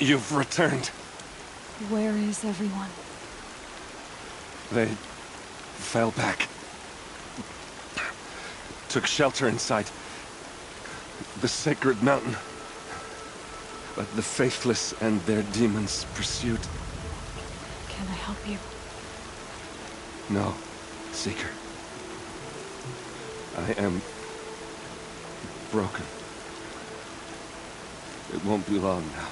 You've returned. Where is everyone? They fell back. Took shelter inside the sacred mountain. But the faithless and their demons pursued. Can I help you? No, Seeker. I am broken. It won't be long now.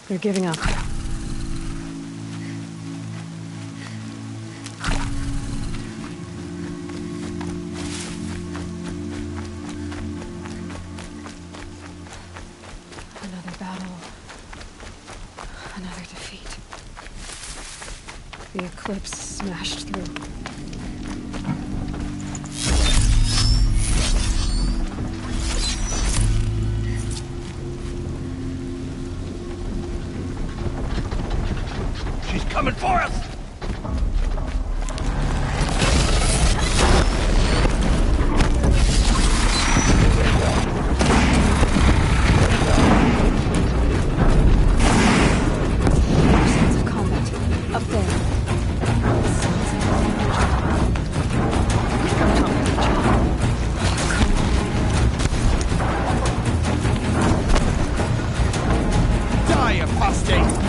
They're giving up. Another battle. Another defeat. The Eclipse smashed through. She's coming for us! Sounds of combat. Up there. Sounds of Die, apostate!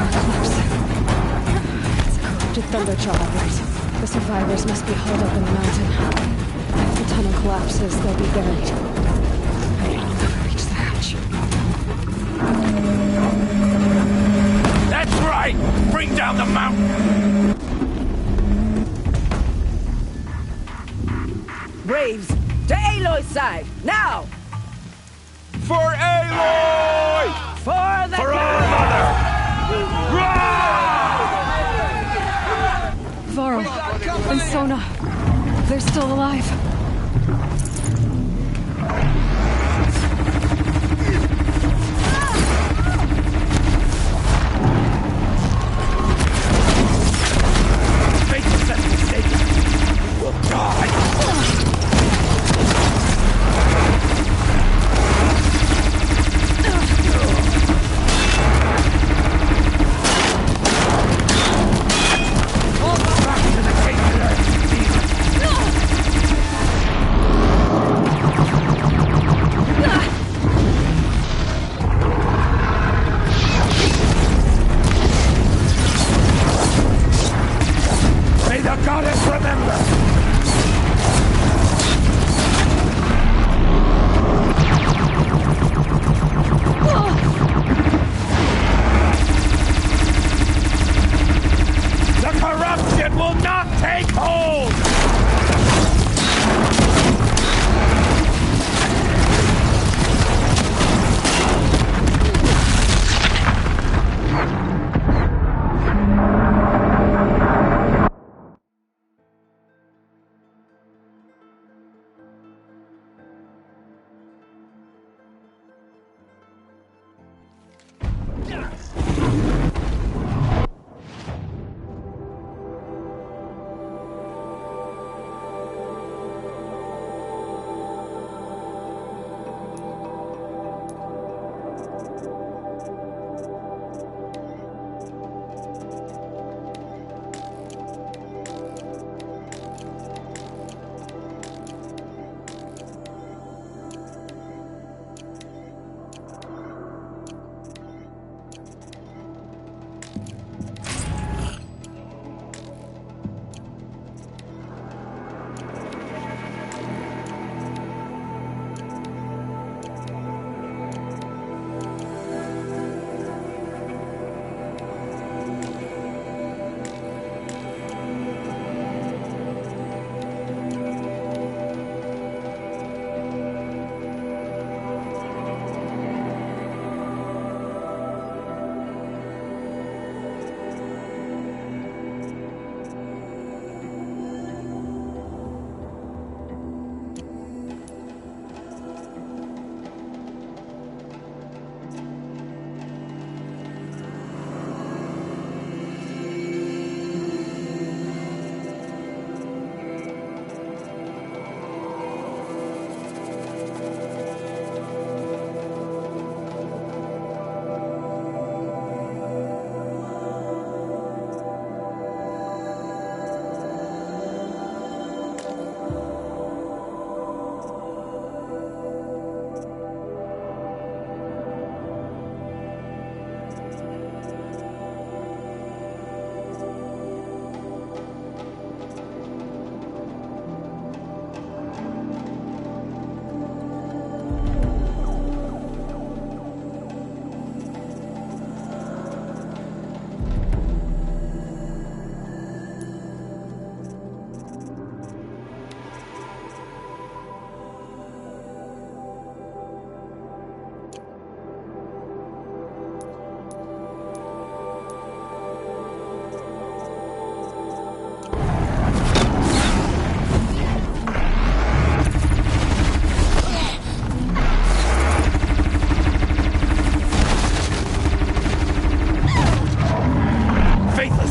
corrupted Thunderjaw others. The survivors must be holed up in the mountain. If the tunnel collapses, they'll be buried. I'll never reach the hatch. That's right! Bring down the mountain! Braves, to Aloy's side, now! For Aloy! For the For our mother! Varl and Sona. They're still alive. Fate has set mistaken. We'll die! Back to the cave.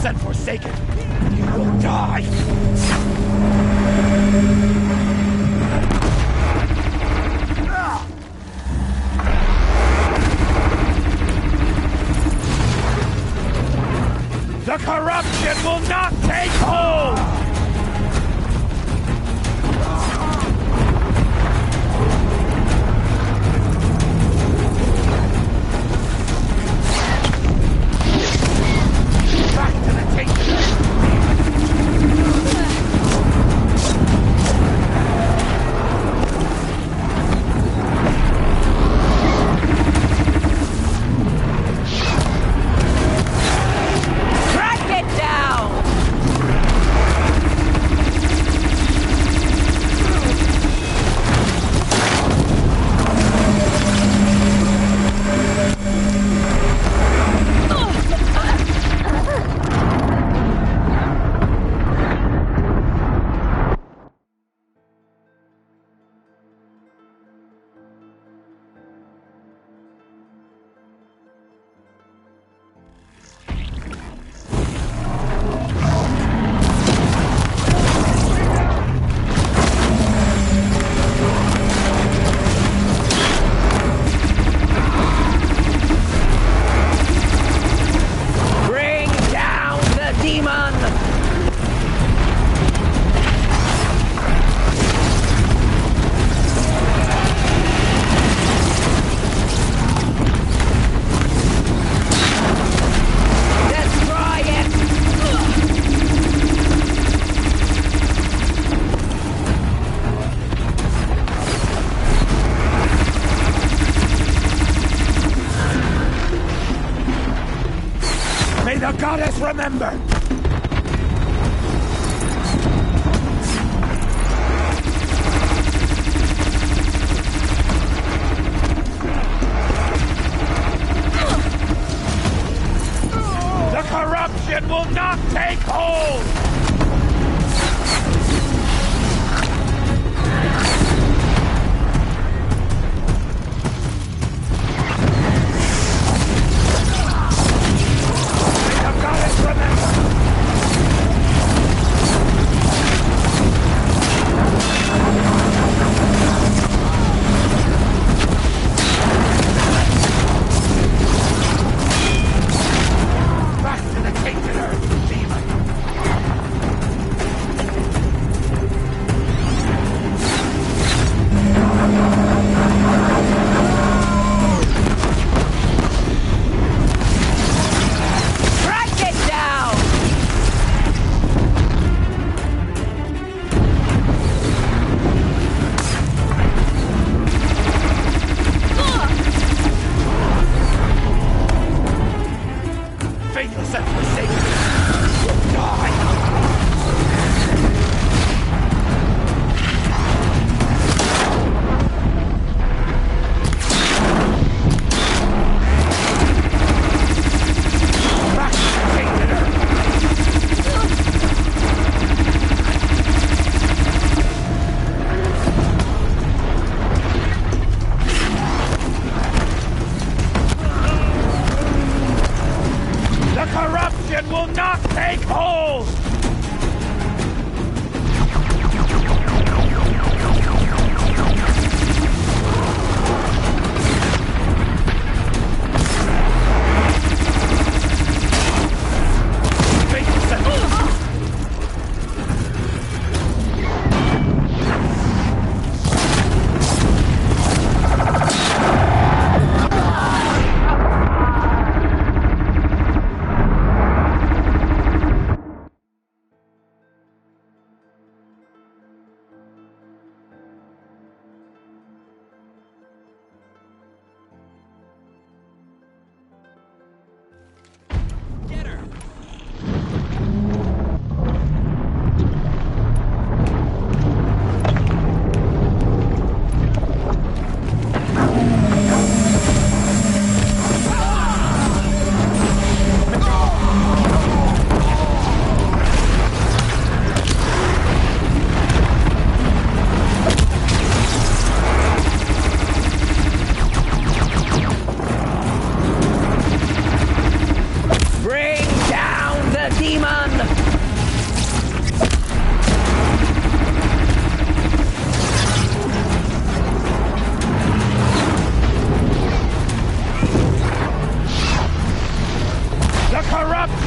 faithless and forsaken, you will die! The corruption will not take hold! Back to the tainted! May the goddess remember! The corruption will not take hold! Will not take hold!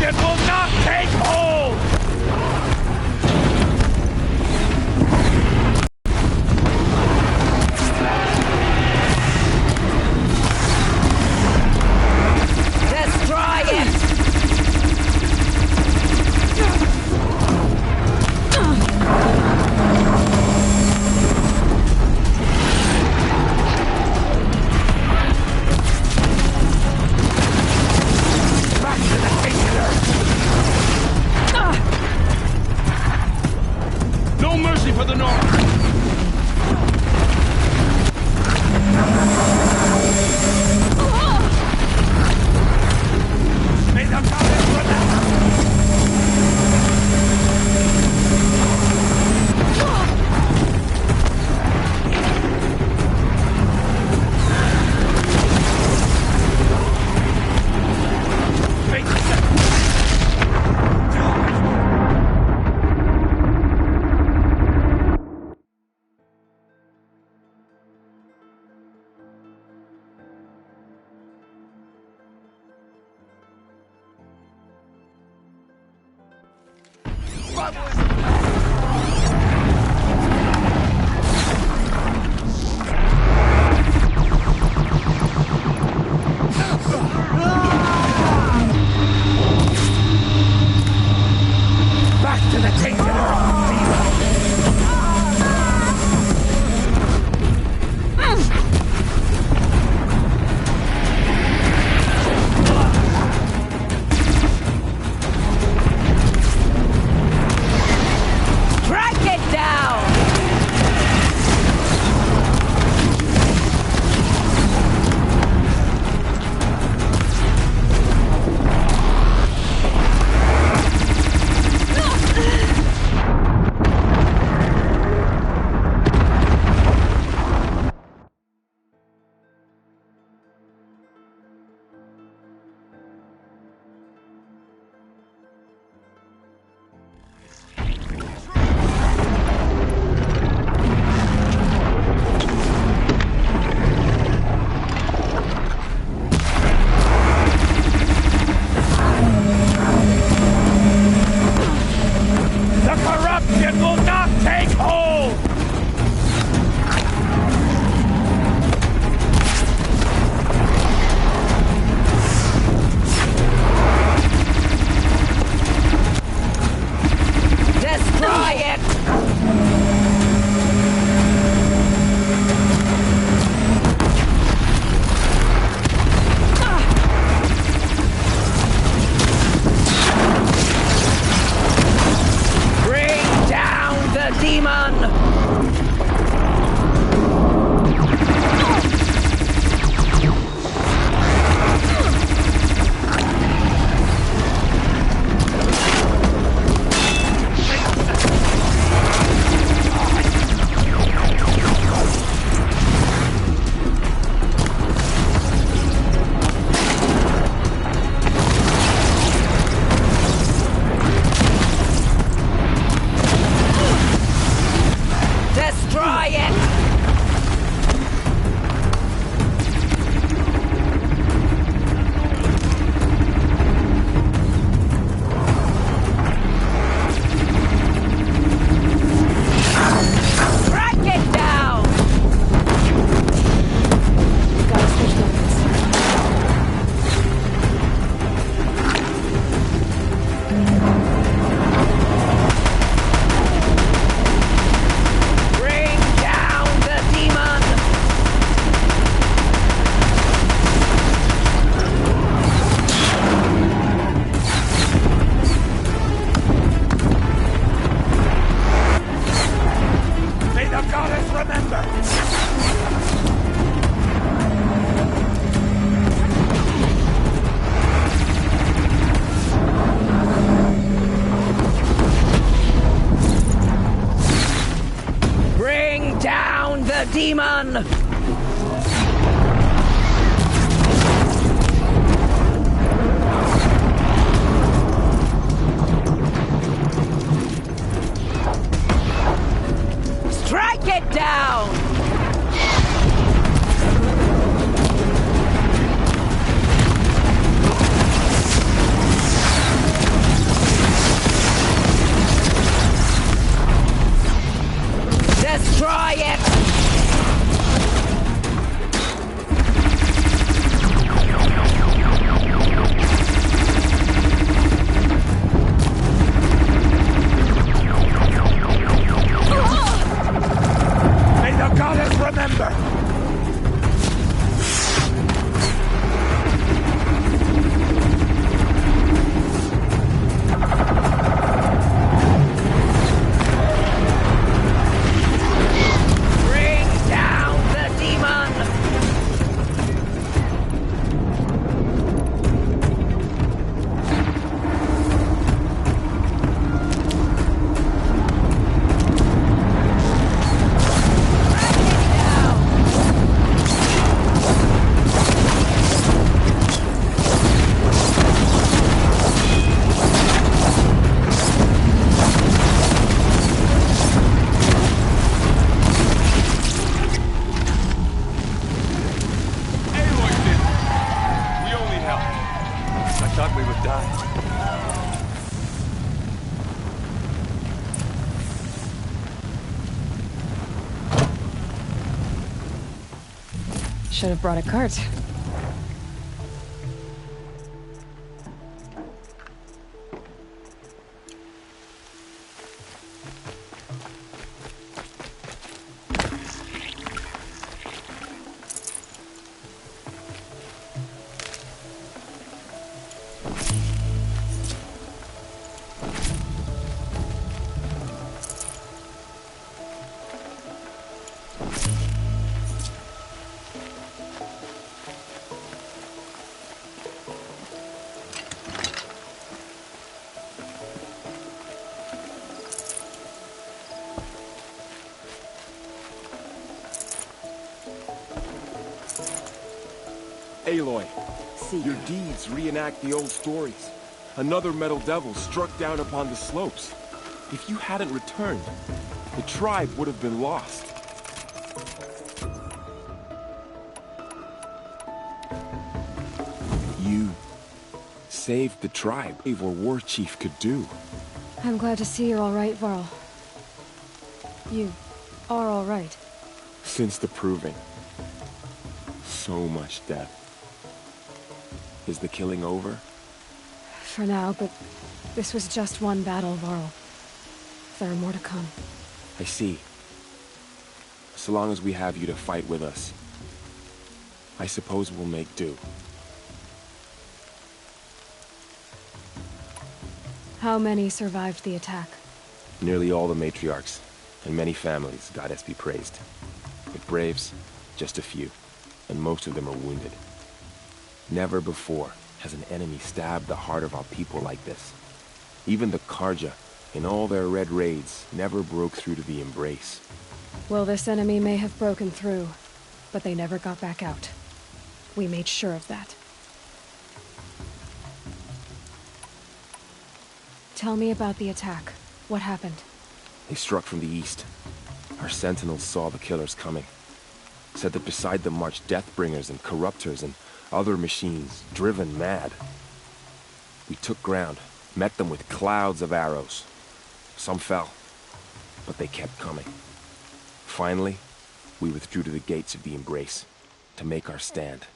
corruption will not take hold! Destroy it! Back to the Tainter! No mercy for the North! May the goddess remember! Face it! Back to the Tainter of Zero! die. Should have brought a cart. Aloy, See. your deeds reenact the old stories. Another metal devil struck down upon the slopes. If you hadn't returned, the tribe would have been lost. You saved the tribe, a war chief could do. I'm glad to see you're all right, Varl. You are all right. Since the Proving. So much death. Is the killing over? For now, but this was just one battle, Varl. There are more to come. I see. So long as we have you to fight with us, I suppose we'll make do. How many survived the attack? Nearly all the matriarchs, and many families, goddess be praised. But braves, just a few, and most of them are wounded. Never before has an enemy stabbed the heart of our people like this. Even the Karja, in all their red raids, never broke through to the Embrace. Well, this enemy may have broken through, but they never got back out. We made sure of that. Tell me about the attack. What happened? They struck from the east. Our sentinels saw the killers coming. Said that beside them marched Deathbringers and Corruptors and other machines, driven mad. We took ground, met them with clouds of arrows. Some fell, but they kept coming. Finally, we withdrew to the gates of the Embrace to make our stand.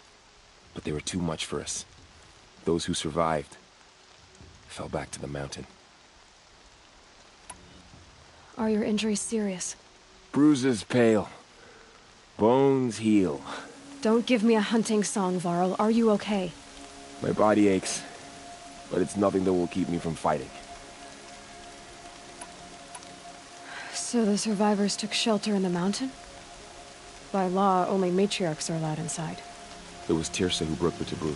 But they were too much for us. Those who survived fell back to the mountain. Are your injuries serious? Bruises pale, bones heal. Don't give me a hunting song, Varl. Are you okay? My body aches, but it's nothing that will keep me from fighting. So the survivors took shelter in the mountain? By law, only matriarchs are allowed inside. It was Tirsa who broke the taboo,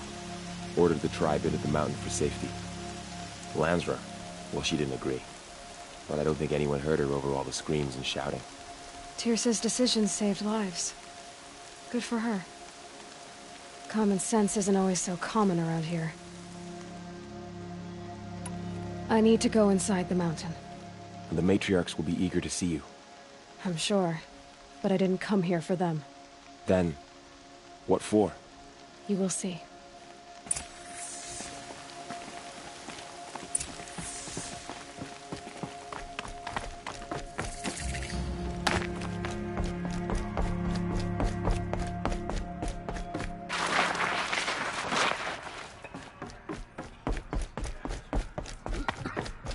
ordered the tribe into the mountain for safety. Lansra, well, she didn't agree. But I don't think anyone heard her over all the screams and shouting. Tirsa's decision saved lives. Good for her. Common sense isn't always so common around here. I need to go inside the mountain. And the matriarchs will be eager to see you. I'm sure, but I didn't come here for them. Then, what for? You will see.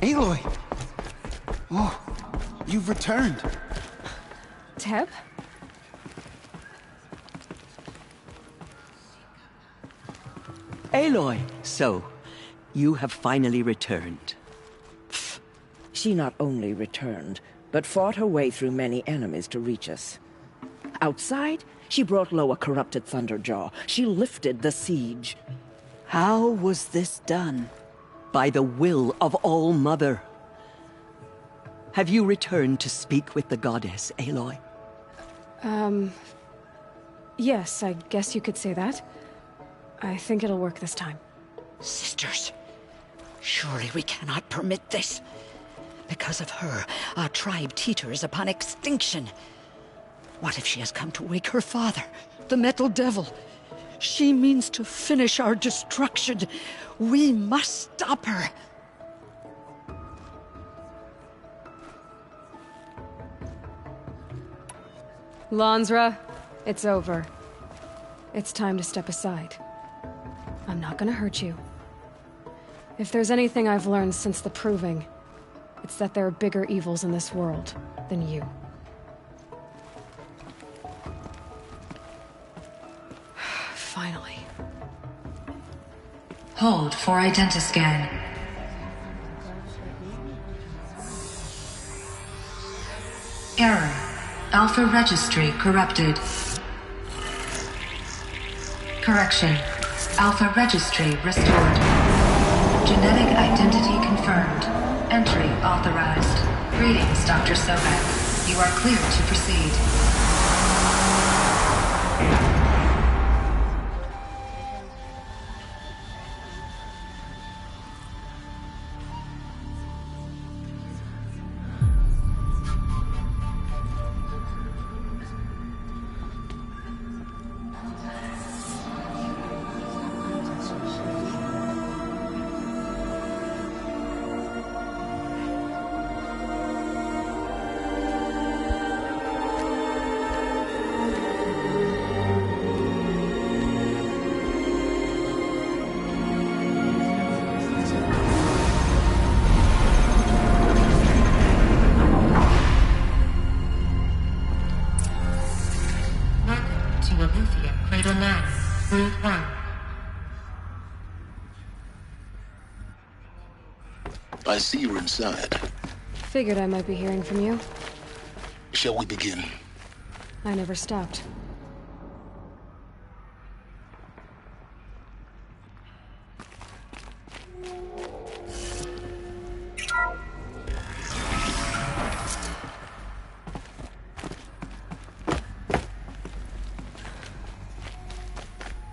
Aloy! Oh, you've returned. Teb? Aloy, so, you have finally returned. She not only returned, but fought her way through many enemies to reach us. Outside, she brought low a corrupted Thunderjaw. She lifted the siege. How was this done? By the will of All-Mother. Have you returned to speak with the goddess, Aloy? Yes, I guess you could say that. I think it'll work this time. Sisters, surely we cannot permit this. Because of her, our tribe teeters upon extinction. What if she has come to wake her father, the Metal Devil? She means to finish our destruction. We must stop her. Lansra, it's over. It's time to step aside. I'm not gonna hurt you. If there's anything I've learned since the Proving, it's that there are bigger evils in this world than you. Finally. Hold for identiscan. Error. Alpha registry corrupted. Correction. Alpha registry restored. Genetic identity confirmed. Entry authorized. Greetings, Dr. Sobek. You are cleared to proceed. I see you're inside. Figured I might be hearing from you. Shall we begin? I never stopped.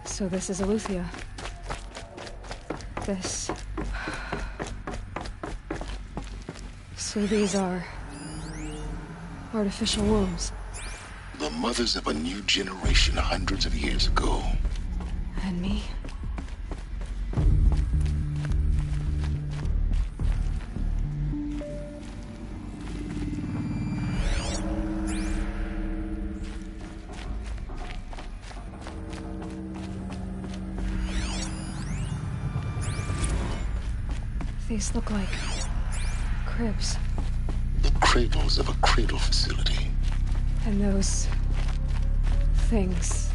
So this is Eleuthia. This... So these are... artificial wombs. The mothers of a new generation hundreds of years ago. And me? These look like... cribs. The cradles of a cradle facility. And those... things,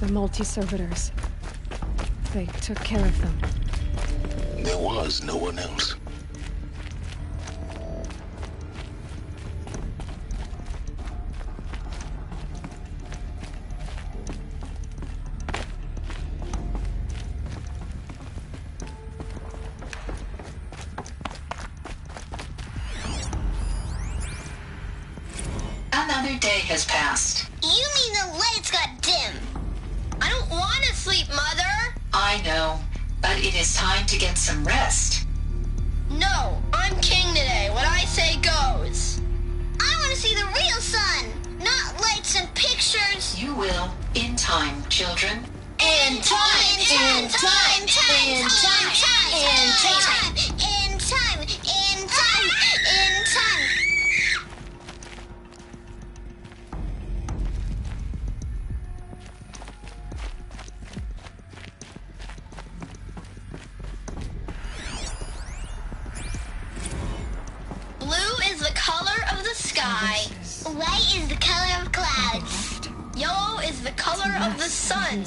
the multi-servitors. They took care of them. There was no one else. Another day has passed. You mean the lights got dim? I don't want to sleep, Mother! I know, but it is time to get some rest. No, I'm king today. What I say goes. I want to see the real sun, not lights and pictures. You will, in time, children. In time, in time, in time, in time, in time, in time, in time. Blue is the color of the sky. White is the color of clouds. Yellow is the color of the sun.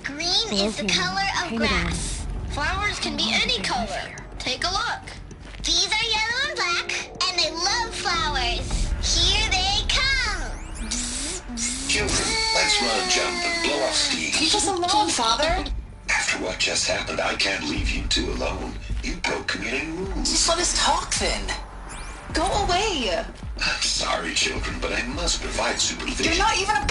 Green is the color of grass. Flowers can be any color. Take a look. These are yellow and black, and they love flowers. Here they come. Children, let's run, jump, and blow off steam. Leave us alone, Father. After what just happened, I can't leave you two alone. You broke community rules. Just let us talk, then. Go away. I'm sorry, children, but I must provide supervision. You're not even a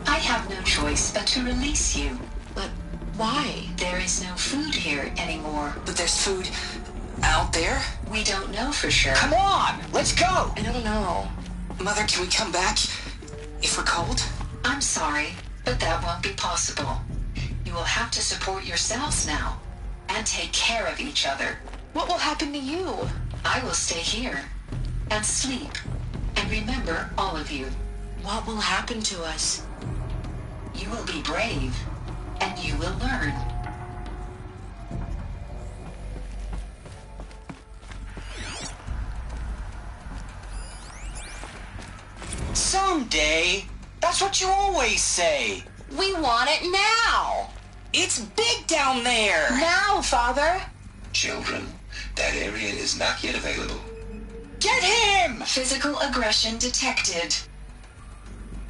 I have no choice but to release you. But why? There is no food here anymore. But there's food out there? We don't know for sure. Come on, let's go. I don't know. Mother, can we come back if we're cold? I'm sorry, But that won't be possible. You will have to support yourselves now, and take care of each other. What will happen to you? I will stay here, and sleep, and remember all of you. What will happen to us? You will be brave, and you will learn. Someday. That's what you always say. We want it now. It's big down there. Now, Father. Children, that area is not yet available. Get him! Physical aggression detected.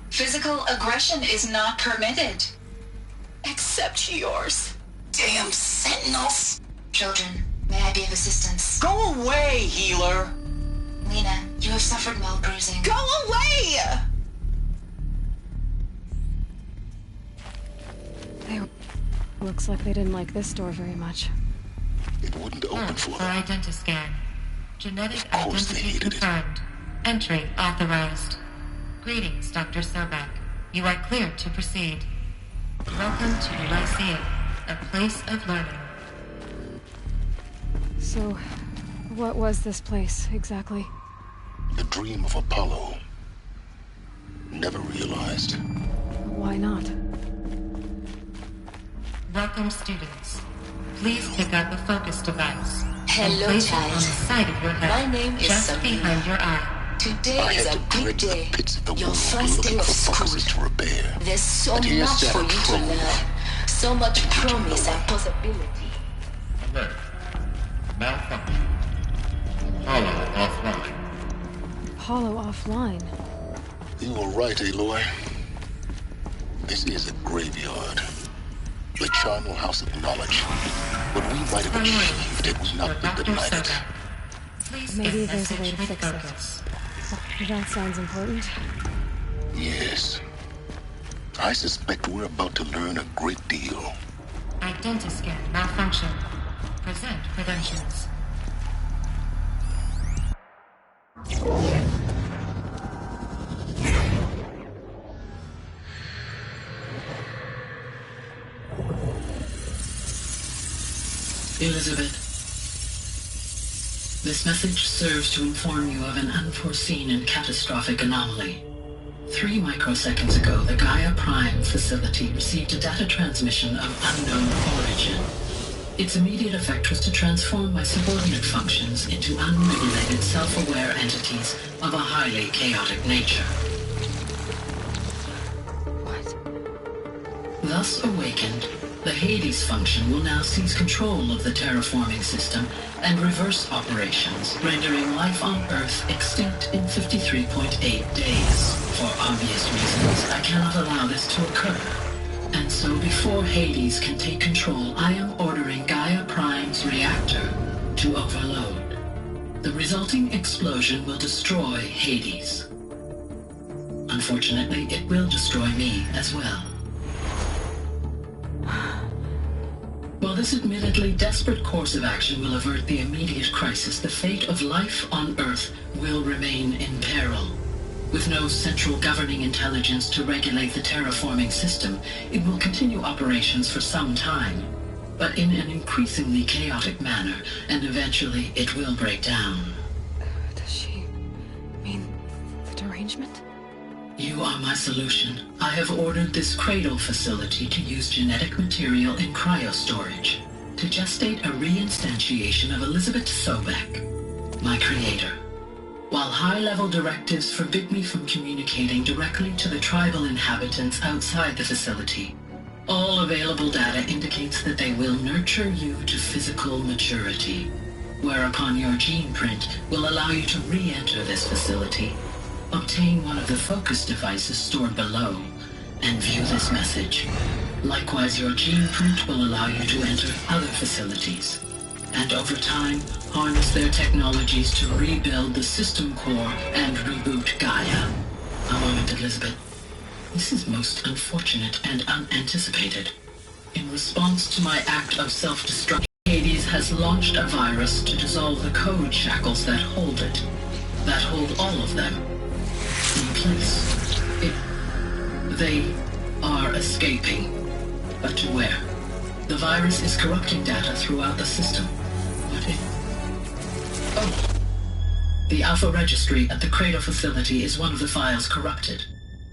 Physical aggression is not permitted. Except yours. Damn sentinels. Children, may I be of assistance? Go away, healer. Lena, you have suffered mild bruising. Go away! Looks like they didn't like this door very much. It wouldn't open for them. Identiscan. Genetic Of course they identity hated it. confirmed. Entry authorized. Greetings, Dr. Sobek. You are cleared to proceed. Welcome to Elysium, a place of learning. So, what was this place, exactly? The dream of Apollo. Never realized. Why not? Welcome, students. Please pick up a focus device. Hello, and place child. it on the side of your head. My name is just Sabrina. behind your eye. Today I is had a to big trek to day. the pits of the Your world first day looking of for school. focuses to repair. There's so But here's much that for you to trouble. learn. So much promise and possibility. Alert. Malfunction. Hollow offline. Hollow offline. You were right, Aloy. This is a graveyard. The charnel house of knowledge. What we might have achieved had we not been denied. Please Maybe get there's a way message to with fix focus. it. That sounds important. Yes. I suspect we're about to learn a great deal. Identiscan malfunction. Present credentials. Elizabeth, this message serves to inform you of an unforeseen and catastrophic anomaly. 3 microseconds ago, the Gaia Prime facility received a data transmission of unknown origin. Its immediate effect was to transform my subordinate functions into unregulated, self-aware entities of a highly chaotic nature. What? Thus awakened, the Hades function will now seize control of the terraforming system and reverse operations, rendering life on Earth extinct in 53.8 days. For obvious reasons, I cannot allow this to occur. And so before Hades can take control, I am ordering Gaia Prime's reactor to overload. The resulting explosion will destroy Hades. Unfortunately, it will destroy me as well. While this admittedly desperate course of action will avert the immediate crisis, the fate of life on Earth will remain in peril. With no central governing intelligence to regulate the terraforming system, it will continue operations for some time, but in an increasingly chaotic manner, and eventually it will break down. Does she mean the derangement? You are my solution. I have ordered this cradle facility to use genetic material in cryostorage to gestate a reinstantiation of Elizabeth Sobek, my creator. While high-level directives forbid me from communicating directly to the tribal inhabitants outside the facility, all available data indicates that they will nurture you to physical maturity, whereupon your gene print will allow you to re-enter this facility, obtain one of the focus devices stored below, and view this message. Likewise, your gene print will allow you to enter other facilities, and over time, harness their technologies to rebuild the system core and reboot Gaia. A moment, Elizabeth. This is most unfortunate and unanticipated. In response to my act of self-destruction, Hades has launched a virus to dissolve the code shackles that hold it, that hold all of them in place. They are escaping. But to where? The virus is corrupting data throughout the system. What if... Oh! The Alpha Registry at the Cradle facility is one of the files corrupted.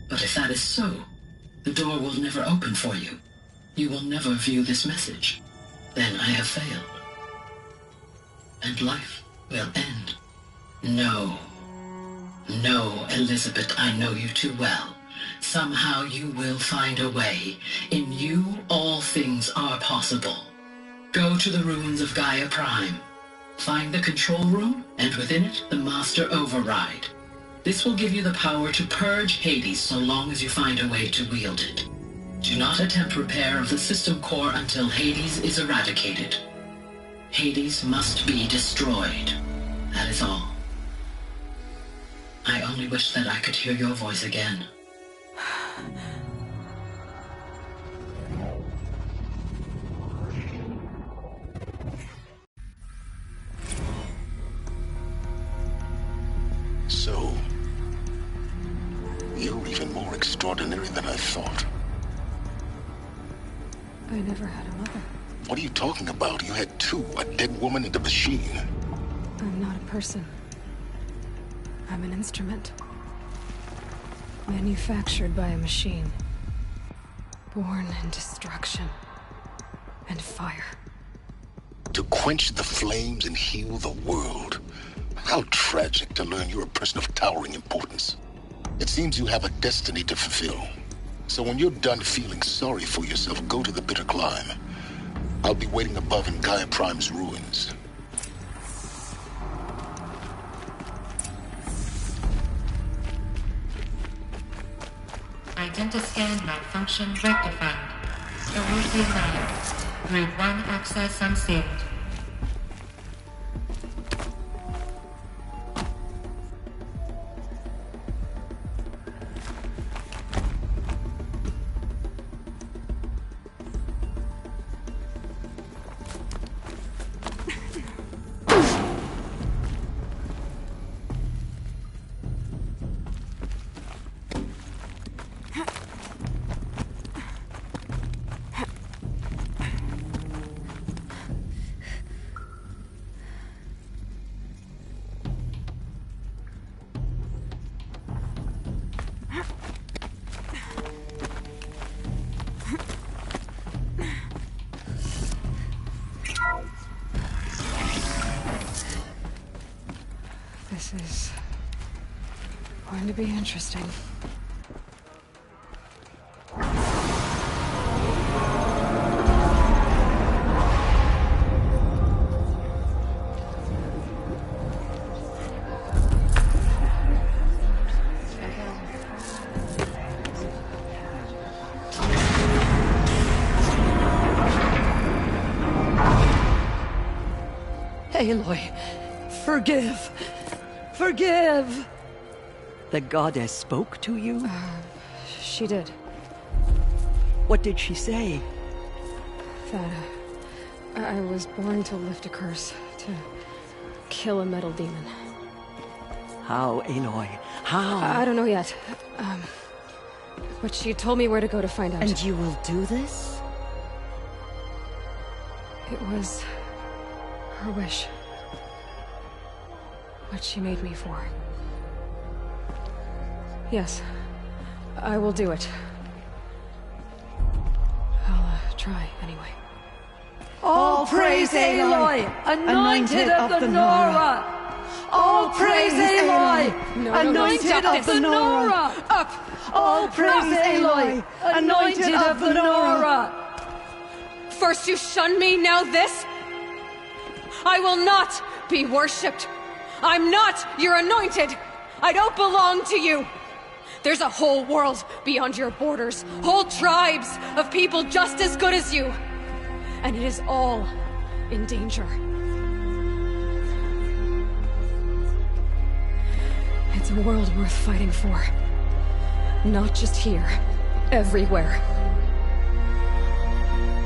But if that is so, the door will never open for you. You will never view this message. Then I have failed. And life will end. No. No, Elizabeth, I know you too well. Somehow you will find a way. In you, all things are possible. Go to the ruins of Gaia Prime. Find the control room, and within it, the Master Override. This will give you the power to purge Hades so long as you find a way to wield it. Do not attempt repair of the system core until Hades is eradicated. Hades must be destroyed. That is all. I only wish that I could hear your voice again. So, you're even more extraordinary than I thought. I never had a mother. What are you talking about? You had two, a dead woman and a machine. I'm not a person. I'm an instrument. Manufactured by a machine. Born in destruction and fire. To quench the flames and heal the world. How tragic to learn you're a person of towering importance. It seems you have a destiny to fulfill. So when you're done feeling sorry for yourself, go to the Bitter Climb. I'll be waiting above in Gaia Prime's ruins. Identiscan malfunction rectified. Elysium Lab. Grade 1 access unsealed. This is going to be interesting. Aloy, forgive. Forgive! The goddess spoke to you? She did. What did she say? That I was born to lift a curse, to kill a metal demon. How, Aloy? How? I don't know yet. But she told me where to go to find out. And you will do this? It was her wish. What she made me for. Yes, I will do it. I'll try anyway. All praise Aloy, anointed of the Nora! All praise Aloy, anointed of the Nora! Up! All praise Aloy, anointed of the Nora! First you shun me, now this? I will not be worshipped. I'm not your anointed. I don't belong to you. There's a whole world beyond your borders, whole tribes of people just as good as you. And it is all in danger. It's a world worth fighting for. Not just here, everywhere.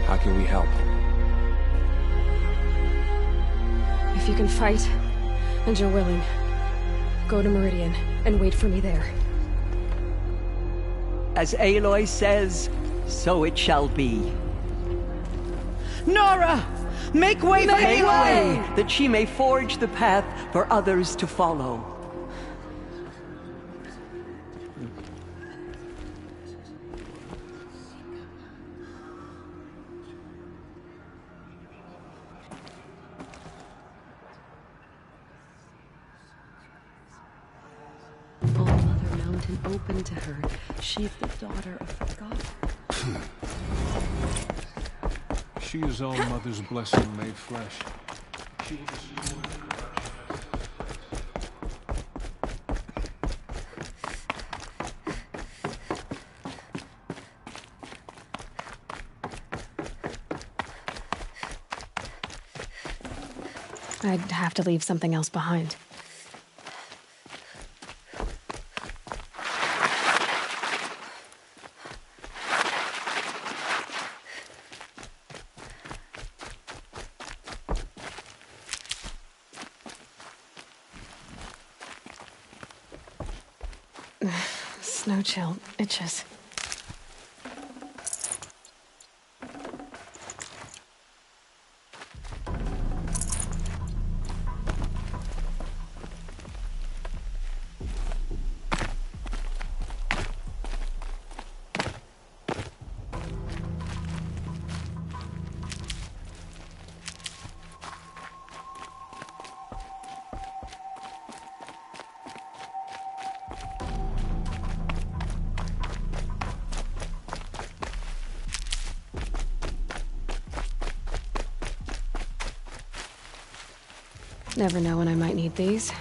How can we help? If you can fight, and you're willing, go to Meridian and wait for me there. As Aloy says, so it shall be. Nora! Make way! Make way! That she may forge the path for others to follow. All-Mother Mountain open to her. She's the daughter of the god. She is All-Mother's blessing made flesh. She will destroy the corruption. I'd have to leave something else behind. Snow chill itches. Never know when I might need these.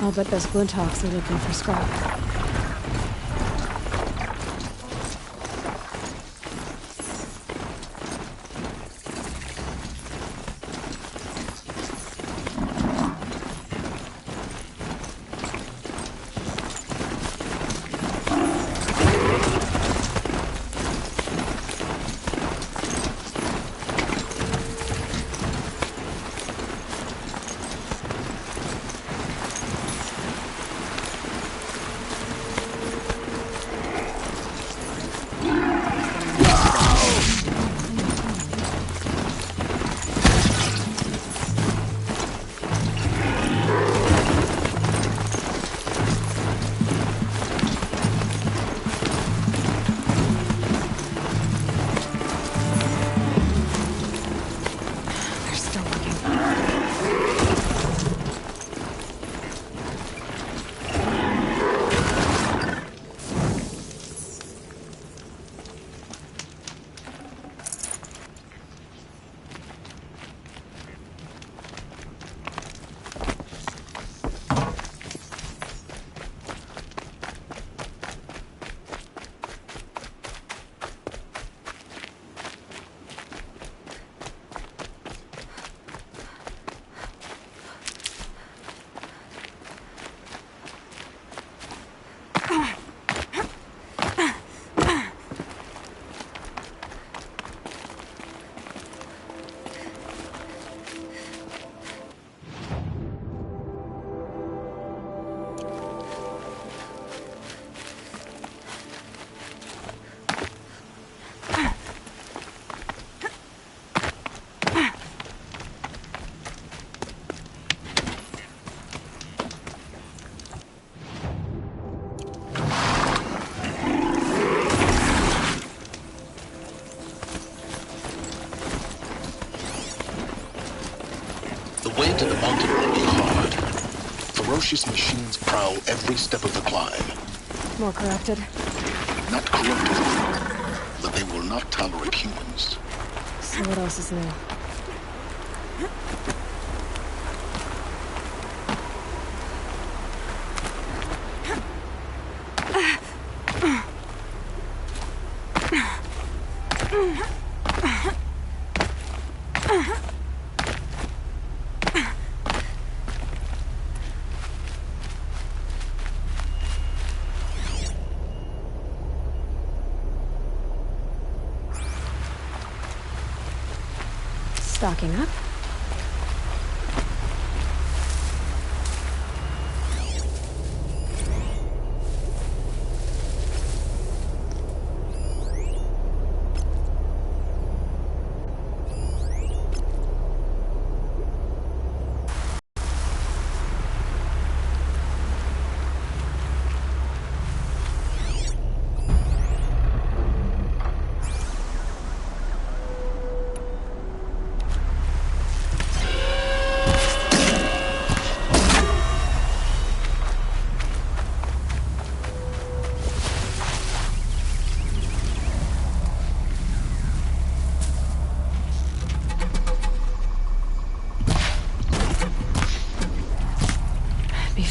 I'll bet those Glinthawks are looking for scrap. ferocious machines prowl every step of the climb. More corrupted? Not corrupted, but they will not tolerate humans. So what else is new? Stocking up.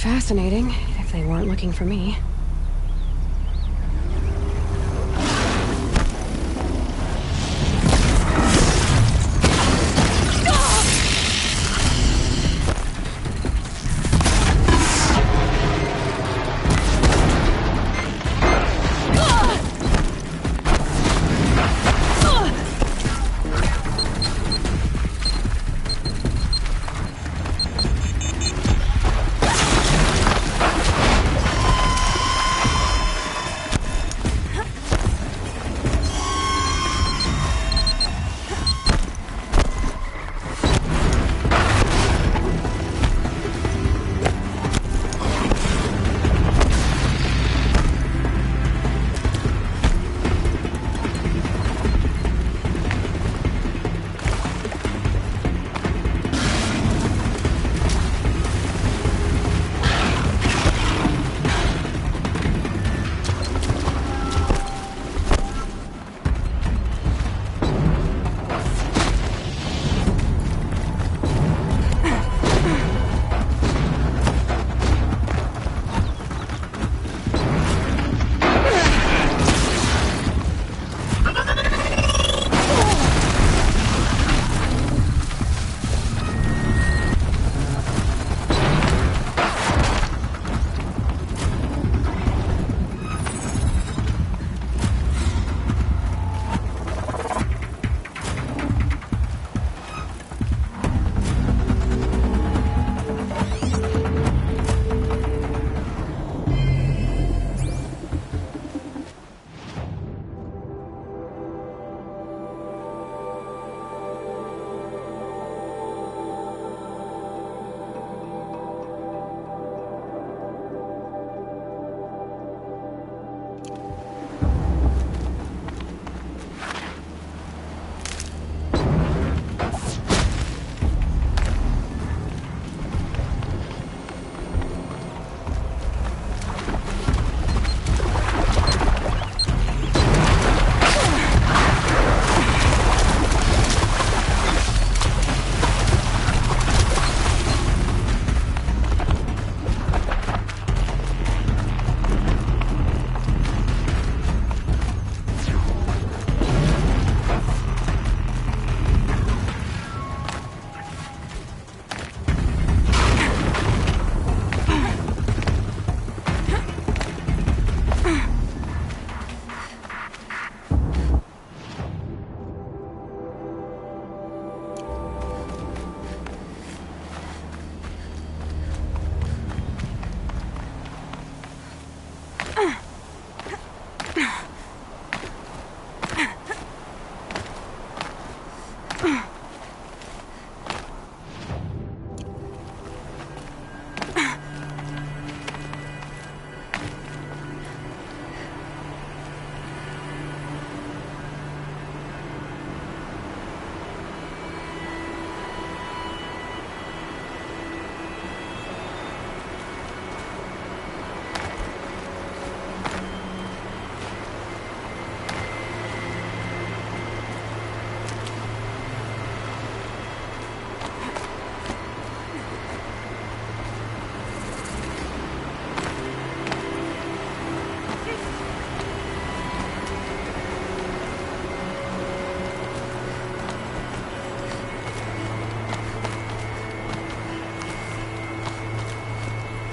Fascinating, if they weren't looking for me.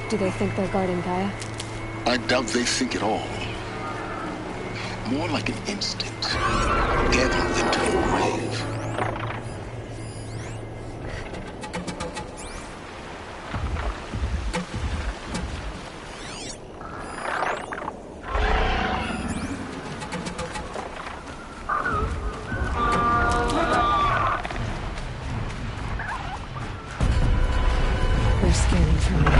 Do they think they're guarding Gaia? I doubt they think at all. More like an instinct, gathering them to the grave. They're scanning for me.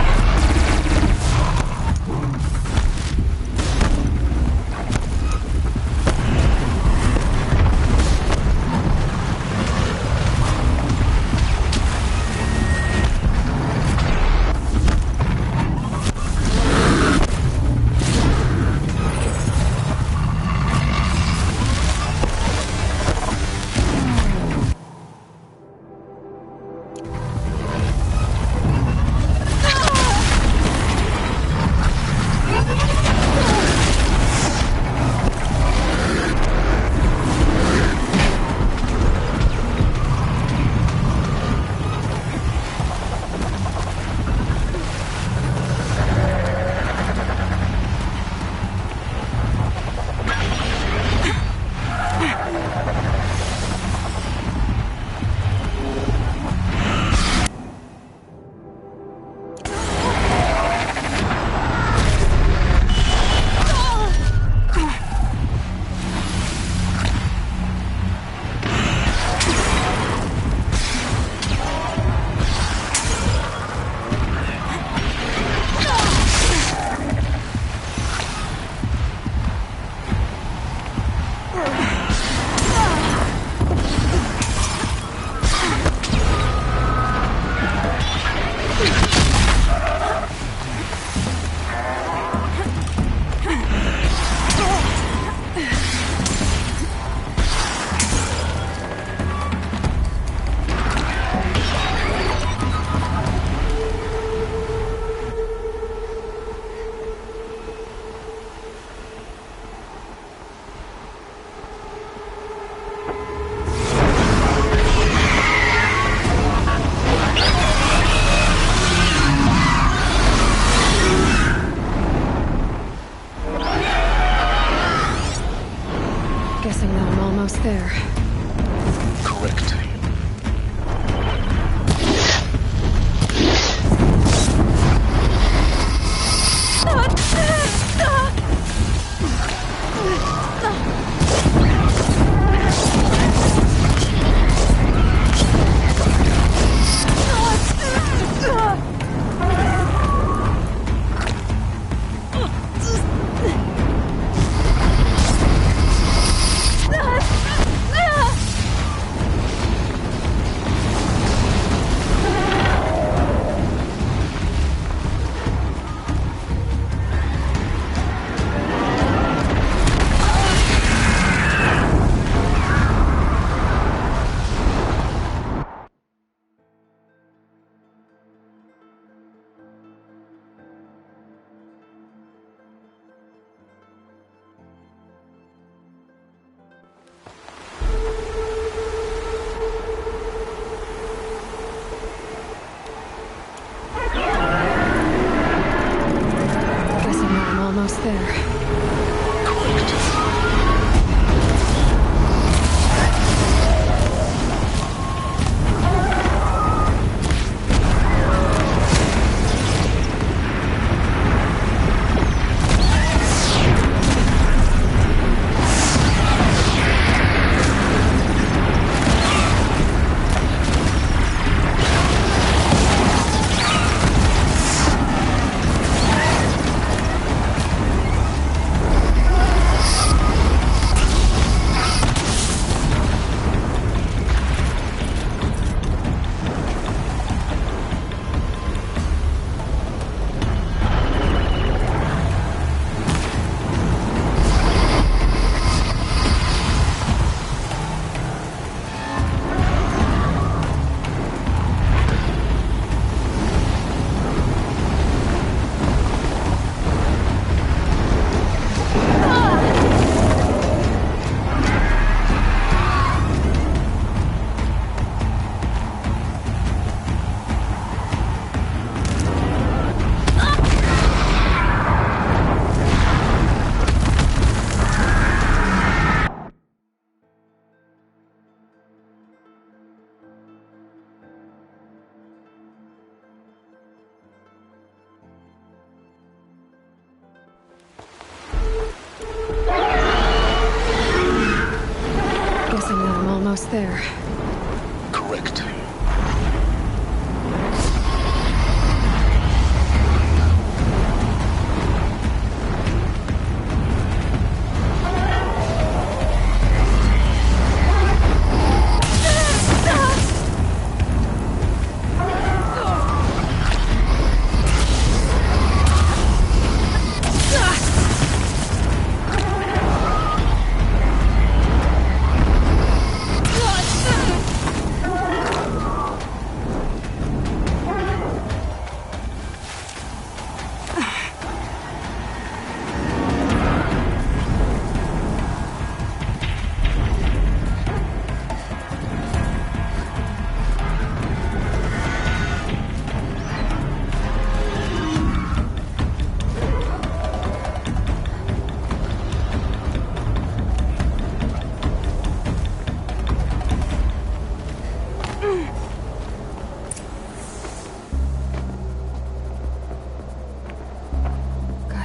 Guessing that I'm almost there. Correct. Almost there. almost there. Correct.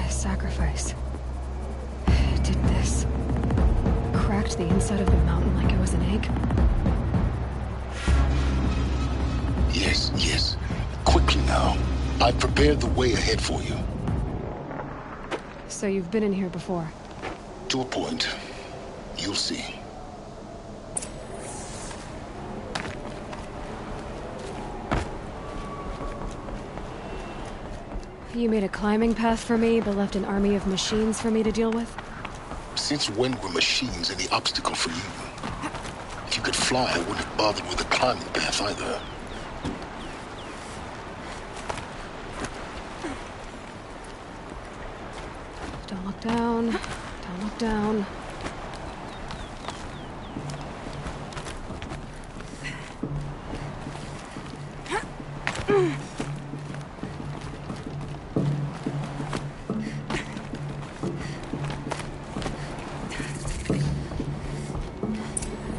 Sacrifice. It did this. Cracked the inside of the mountain like it was an egg. Yes, yes. Quickly now. I've prepared the way ahead for you. So you've been in here before? To a point. You'll see. You made a climbing path for me, but left an army of machines for me to deal with? Since when were machines any obstacle for you? If you could fly, I wouldn't have bothered with a climbing path either. Don't look down. Don't look down.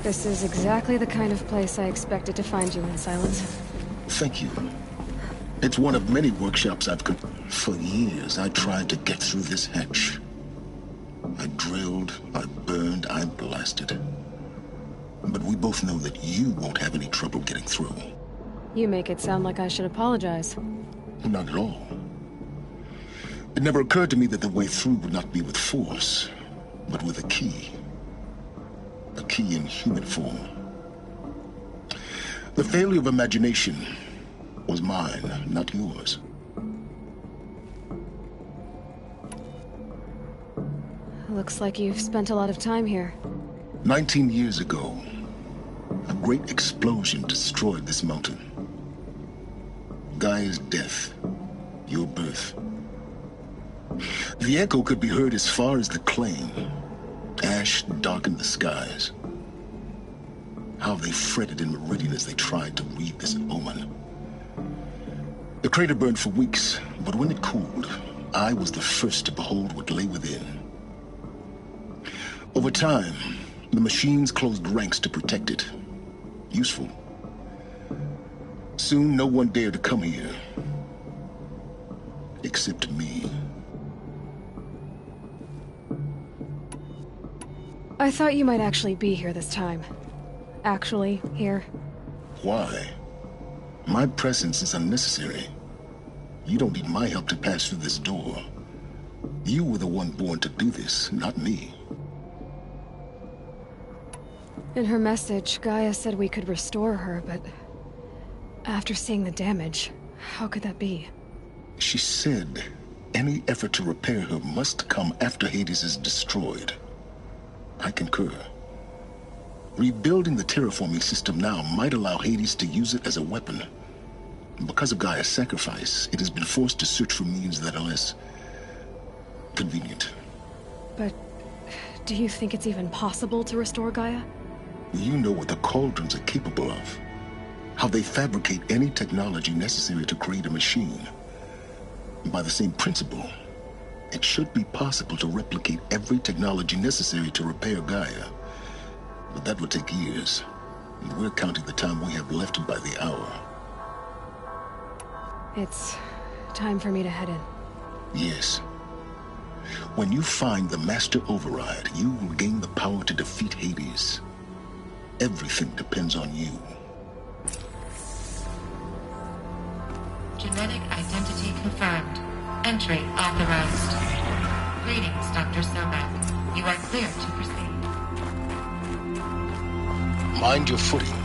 This is exactly the kind of place I expected to find you in, Silence. Thank you. It's one of many workshops I've For years, I tried to get through this hatch. I drilled, I burned, I blasted. But we both know that you won't have any trouble getting through. You make it sound like I should apologize. Not at all. It never occurred to me that the way through would not be with force, but with a key. A key in human form. The failure of imagination was mine, not yours. Looks like you've spent a lot of time here. 19 years ago, a great explosion destroyed this mountain. Gaia's death, your birth. The echo could be heard as far as the claim. Ash darkened the skies. How they fretted in Meridian as they tried to read this omen. The crater burned for weeks, but when it cooled, I was the first to behold what lay within. Over time, the machines closed ranks to protect it. Useful. Soon, no one dared to come here. Except me. I thought you might actually be here this time. Actually, here. Why? My presence is unnecessary. You don't need my help to pass through this door. You were the one born to do this, not me. In her message, Gaia said we could restore her, but after seeing the damage, how could that be? She said any effort to repair her must come after Hades is destroyed. I concur. Rebuilding the terraforming system now might allow Hades to use it as a weapon. Because of Gaia's sacrifice, it has been forced to search for means that are less convenient. But do you think it's even possible to restore Gaia? You know what the Cauldrons are capable of. How they fabricate any technology necessary to create a machine. By the same principle, it should be possible to replicate every technology necessary to repair Gaia. But that would take years. And we're counting the time we have left by the hour. It's time for me to head in. Yes. When you find the Master Override, you will gain the power to defeat Hades. everything depends on you. Genetic identity confirmed. Entry authorized. Greetings, Dr. Sobek. You are clear to proceed. Mind your footing.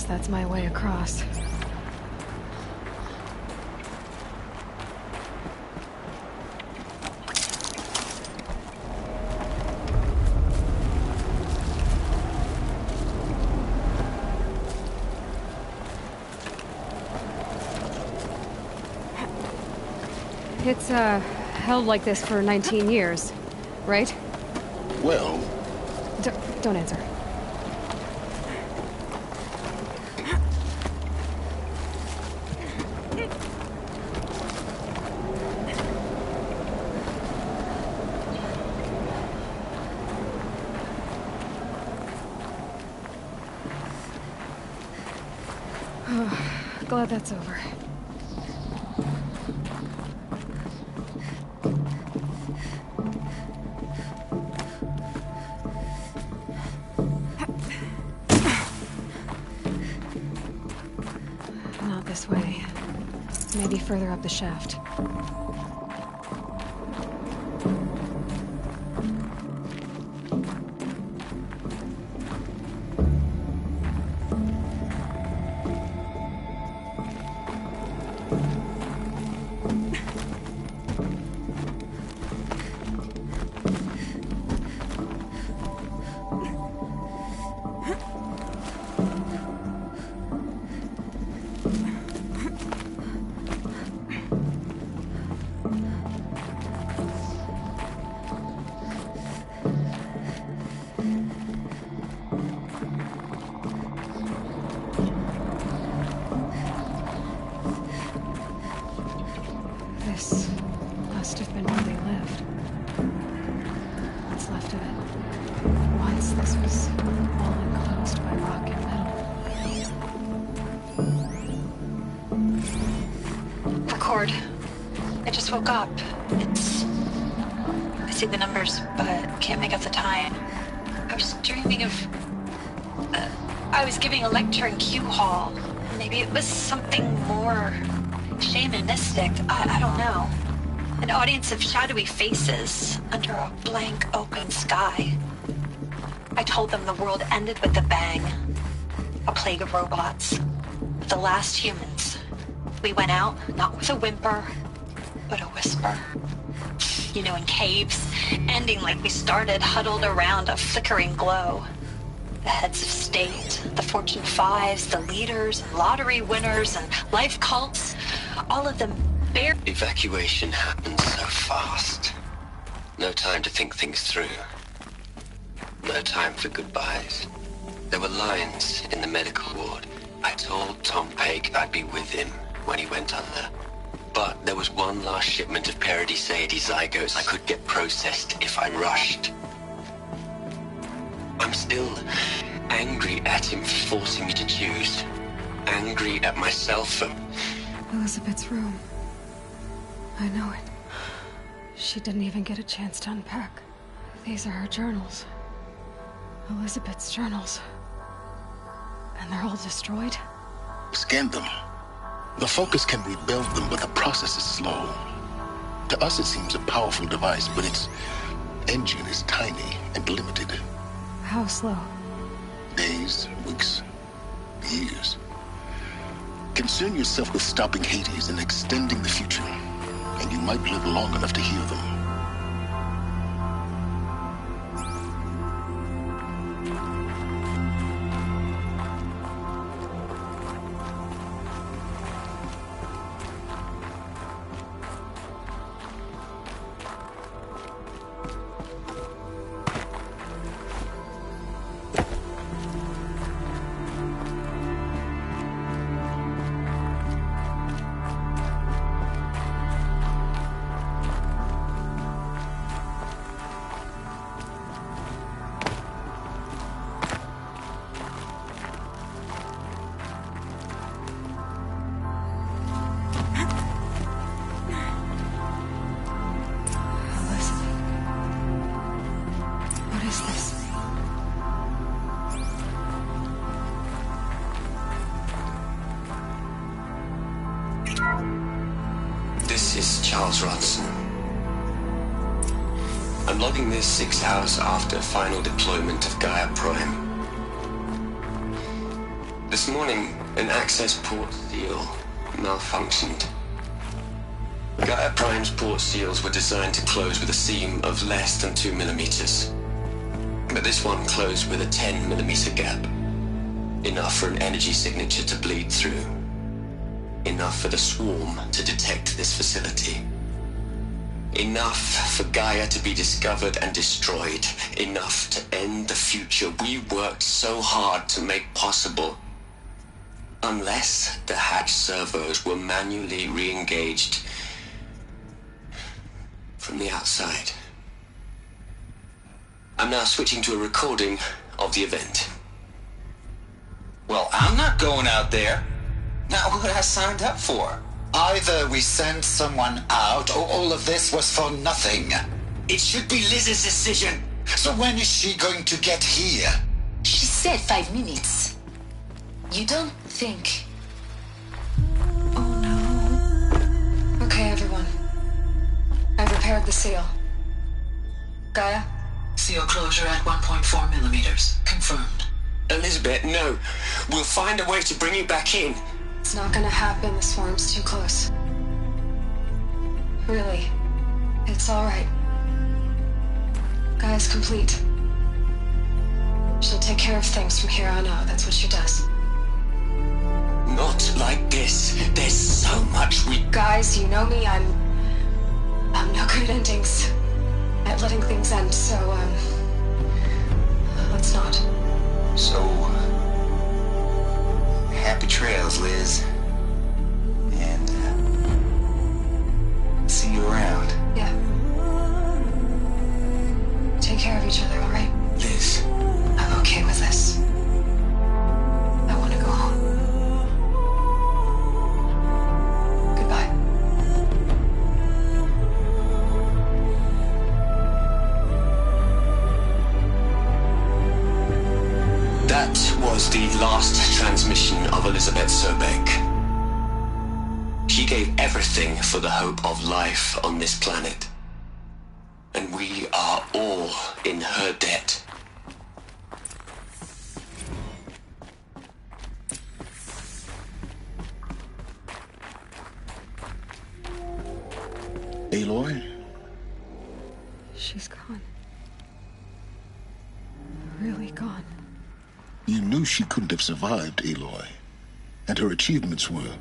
That's my way across. It's, held like this for 19 years, right? Well... Don't answer. Glad that's over. Not this way. Maybe further up the shaft. This must have been where they lived. What's left of it. Once this was all enclosed by rock and metal. Record. I just woke up. I see the numbers, but can't make out the time. I was dreaming of... I was giving a lecture in Q Hall. Maybe it was something more... shamanistic. I don't know. An audience of shadowy faces under a blank open sky. I told them the world ended with a bang. A plague of robots. The last humans. We went out, not with a whimper, but a whisper. You know, in caves, ending like we started, huddled around a flickering glow. The heads of state, the Fortune 5s, the leaders, and lottery winners, and life cults, all of them bare... Evacuation happened so fast. No time to think things through. No time for goodbyes. There were lines in the medical ward. I told Tom Paik I'd be with him when he went under. But there was one last shipment of Paradis-Sade zygotes I could get processed if I rushed. I'm still angry at him for forcing me to choose. Angry at myself for... Elizabeth's room. I know it. She didn't even get a chance to unpack. These are her journals. Elizabeth's journals. And they're all destroyed? Scan them. The Focus can rebuild them, but the process is slow. To us, it seems a powerful device, but its engine is tiny and limited. How slow? Days, weeks, years. Concern yourself with stopping Hades and extending the future, and you might live long enough to hear them. This is Charles Rodson. I'm logging this 6 hours after final deployment of Gaia Prime. This morning, an access port seal malfunctioned. Gaia Prime's port seals were designed to close with a seam of less than 2 millimeters. But this one closed with a 10 millimeter gap. Enough for an energy signature to bleed through. Enough for the swarm to detect this facility. Enough for Gaia to be discovered and destroyed. Enough to end the future we worked so hard to make possible. Unless the hatch servos were manually re-engaged from the outside. I'm now switching to a recording of the event. Well, I'm not going out there. Not what I signed up for. Either we send someone out, or all of this was for nothing. It should be Liz's decision. So when is she going to get here? She said 5 minutes. You don't think... Oh no. Okay, everyone. I've repaired the seal. Gaia? Seal closure at 1.4 millimeters. Confirmed. Elizabeth, no. We'll find a way to bring you back in. It's not gonna happen. The swarm's too close. Really. It's alright. Gaia's complete. She'll take care of things from here on out. That's what she does. Not like this. There's so much we... Guys, you know me. I'm no good at endings. At letting things end, so, let's not. So, happy trails, Liz. And, see you around. Yeah. Take care of each other, alright? Liz. I'm okay with this. I want to go home. Goodbye. That was the last transmission of Elizabeth Sobeck. She gave everything for the hope of life on this planet. And we are all in her debt. Aloy? She's gone. Really gone. You knew she couldn't have survived, Aloy. And her achievements were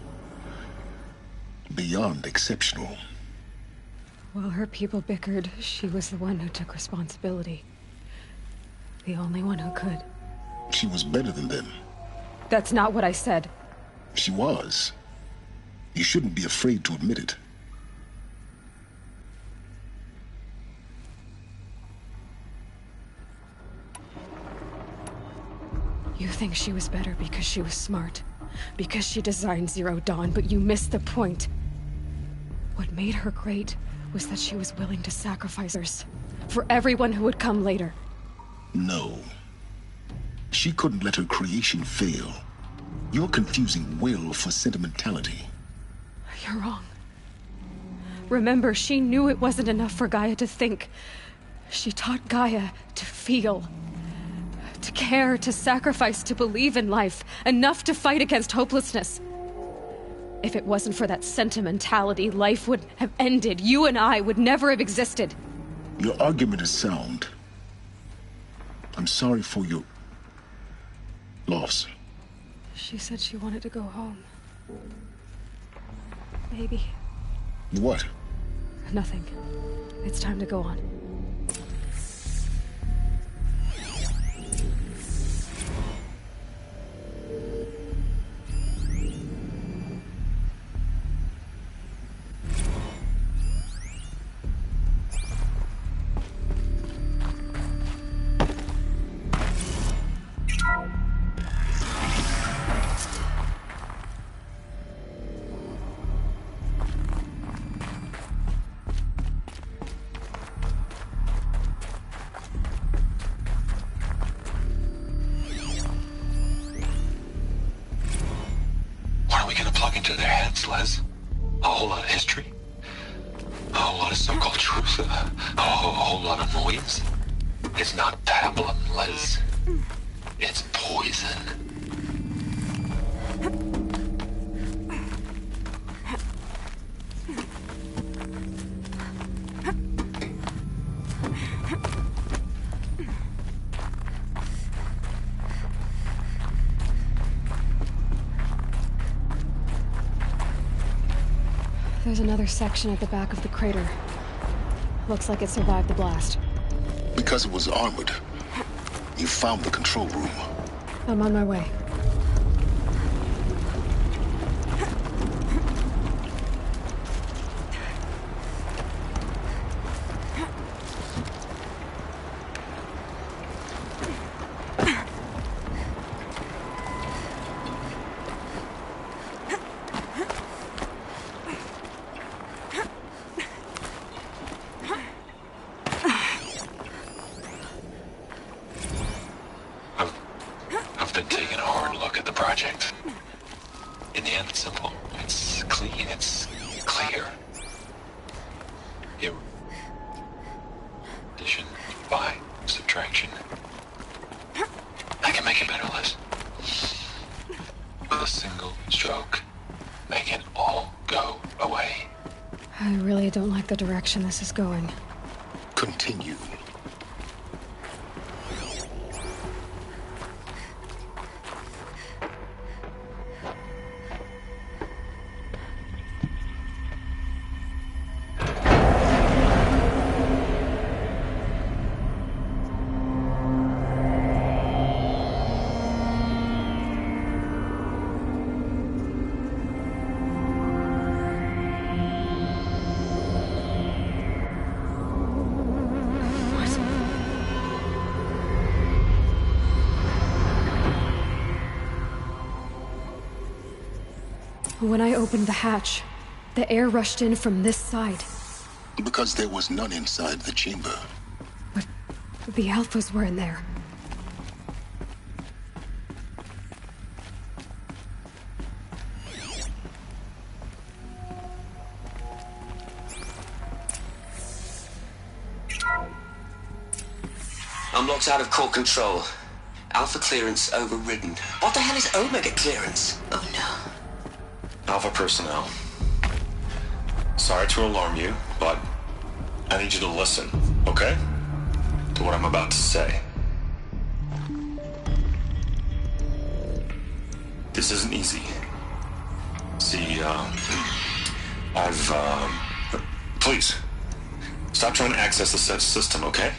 beyond exceptional. While her people bickered, she was the one who took responsibility. The only one who could. She was better than them. That's not what I said. She was. You shouldn't be afraid to admit it. You think she was better because she was smart, because she designed Zero Dawn, but you missed the point. What made her great was that she was willing to sacrifice hers for everyone who would come later. No. She couldn't let her creation fail. You're confusing will for sentimentality. You're wrong. Remember, she knew it wasn't enough for Gaia to think. She taught Gaia to feel. To care, to sacrifice, to believe in life. Enough to fight against hopelessness. If it wasn't for that sentimentality, life would have ended. You and I would never have existed. Your argument is sound. I'm sorry for your loss. She said she wanted to go home. Maybe. What? Nothing. It's time to go on. Les. A whole lot of history. A whole lot of so-called truth. A whole lot of noise. It's not pablum, Les. It's poison. There's another section at the back of the crater. Looks like it survived the blast. Because it was armored. You found the control room. I'm on my way. I've been taking a hard look at the project. In the end, it's simple. It's clean. It's clear. Addition by subtraction. I can make it better, Liz. With a single stroke, make it all go away. I really don't like the direction this is going. Continue. When I opened the hatch, the air rushed in from this side. Because there was none inside the chamber. But the Alphas were in there. I'm locked out of core control. Alpha clearance overridden. What the hell is Omega clearance? Oh no. Alpha personnel. Sorry to alarm you, but I need you to listen, okay? To what I'm about to say. This isn't easy. See, please, stop trying to access the system, okay?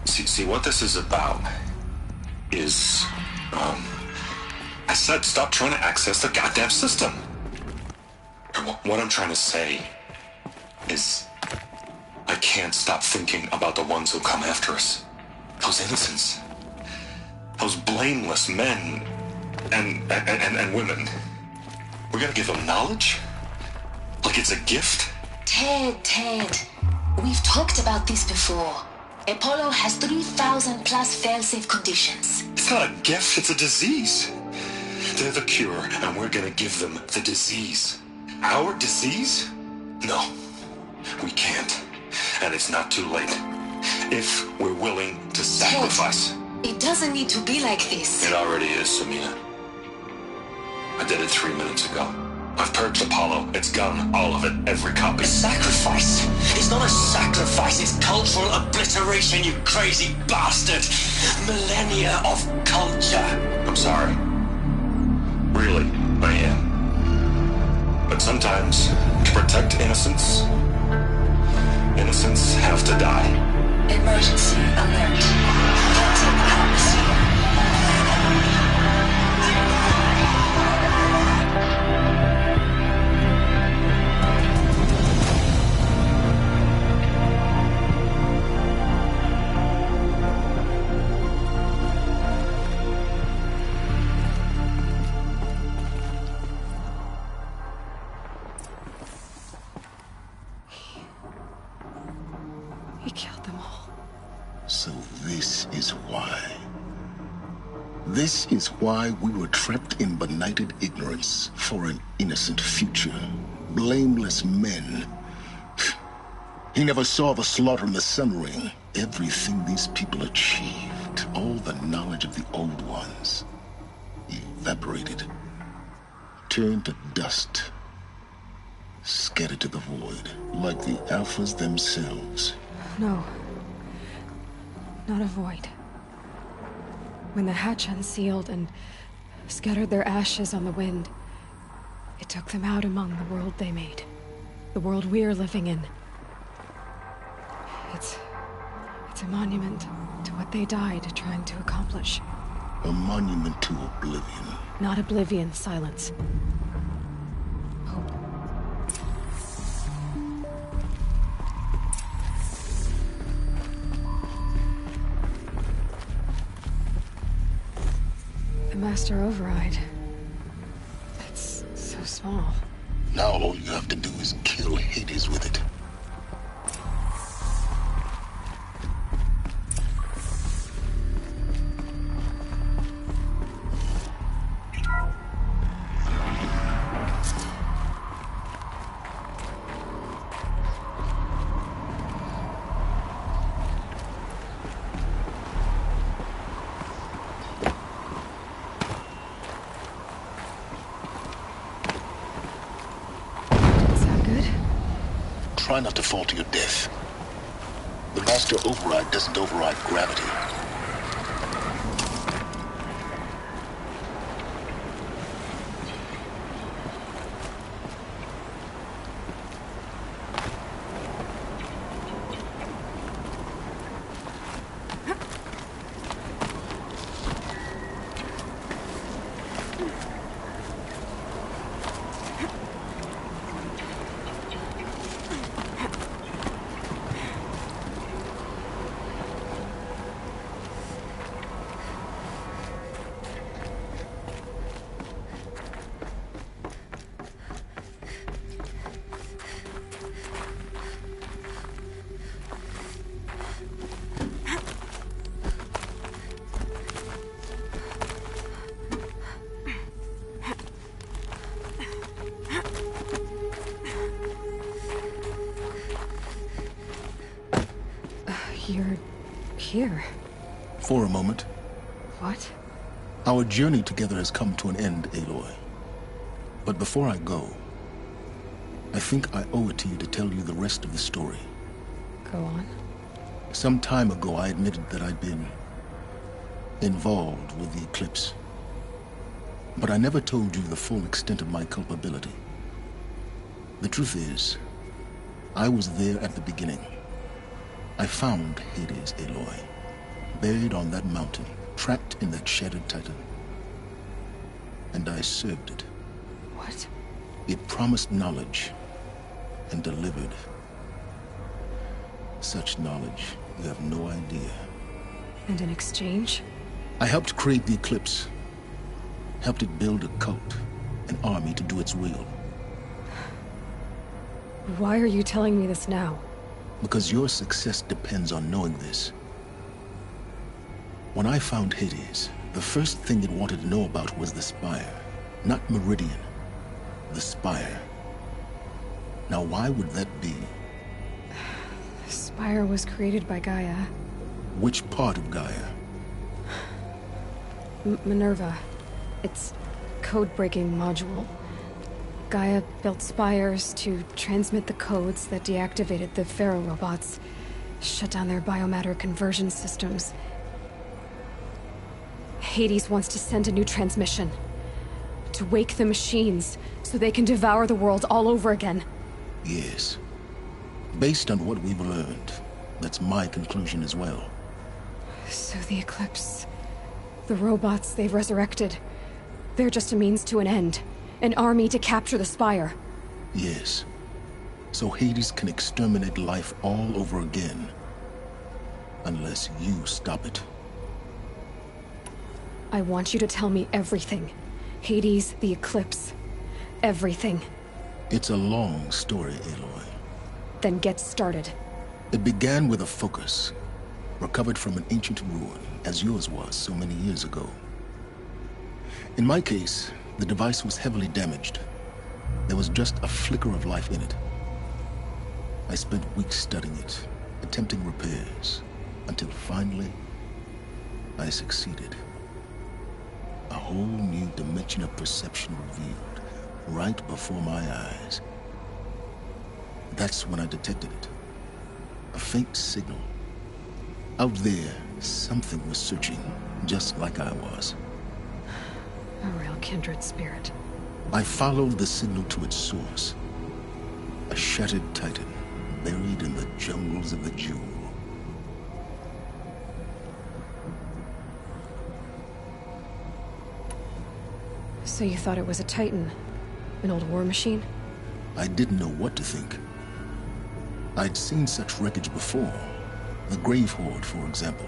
See, what this is about is, I said stop trying to access the goddamn system. What I'm trying to say is I can't stop thinking about the ones who come after us. Those innocents. Those blameless men and women. We're gonna give them knowledge? Like it's a gift? Ted. We've talked about this before. Apollo has 3,000 plus fail-safe conditions. It's not a gift, it's a disease. They're the cure, and we're gonna give them the disease. Our disease? No, we can't. And it's not too late. If we're willing to sacrifice. It doesn't need to be like this. It already is, Samina. I did it 3 minutes ago. I've purged Apollo. It's gone. All of it. Every copy. A sacrifice? It's not a sacrifice. It's cultural obliteration, you crazy bastard. Millennia of culture. I'm sorry. Really, I am. But sometimes, to protect innocence, innocents have to die. Emergency alert. Captain Atmosphere. He killed them all. So this is why. This is why we were trapped in benighted ignorance for an innocent future. Blameless men. He never saw the slaughter in the Sun Ring. Everything these people achieved, all the knowledge of the old ones, evaporated, turned to dust, scattered to the void, like the Alphas themselves. No. Not a void. When the hatch unsealed and scattered their ashes on the wind, it took them out among the world they made. The world we're living in. It's a monument to what they died trying to accomplish. A monument to oblivion. Not oblivion, Silence. Hope. The Master Override. It's so small. Now all you have to do is kill Hades with it. Try not to fall to your death. The Master Override doesn't override gravity. You're here. For a moment. What? Our journey together has come to an end, Aloy. But before I go, I think I owe it to you to tell you the rest of the story. Go on. Some time ago, I admitted that I'd been involved with the Eclipse. But I never told you the full extent of my culpability. The truth is, I was there at the beginning. I found Hades, Aloy, buried on that mountain, trapped in that shattered Titan. And I served it. What? It promised knowledge and delivered. Such knowledge, you have no idea. And in exchange? I helped create the Eclipse. Helped it build a cult, an army to do its will. Why are you telling me this now? Because your success depends on knowing this. When I found Hades, the first thing it wanted to know about was the Spire. Not Meridian. The Spire. Now why would that be? The Spire was created by Gaia. Which part of Gaia? Minerva. Its code-breaking module. Gaia built spires to transmit the codes that deactivated the Pharaoh robots, shut down their biomatter conversion systems. Hades wants to send a new transmission. To wake the machines, so they can devour the world all over again. Yes. Based on what we've learned, that's my conclusion as well. So the Eclipse... the robots they've resurrected... they're just a means to an end. An army to capture the Spire. Yes. So Hades can exterminate life all over again. Unless you stop it. I want you to tell me everything. Hades, the Eclipse. Everything. It's a long story, Aloy. Then get started. It began with a focus. Recovered from an ancient ruin, as yours was so many years ago. In my case, the device was heavily damaged. There was just a flicker of life in it. I spent weeks studying it, attempting repairs, until finally, I succeeded. A whole new dimension of perception revealed, right before my eyes. That's when I detected it. A faint signal. Out there, something was searching, just like I was. A real kindred spirit. I followed the signal to its source. A shattered titan, buried in the jungles of the Jewel. So you thought it was a titan? An old war machine? I didn't know what to think. I'd seen such wreckage before. The Grave Horde, for example.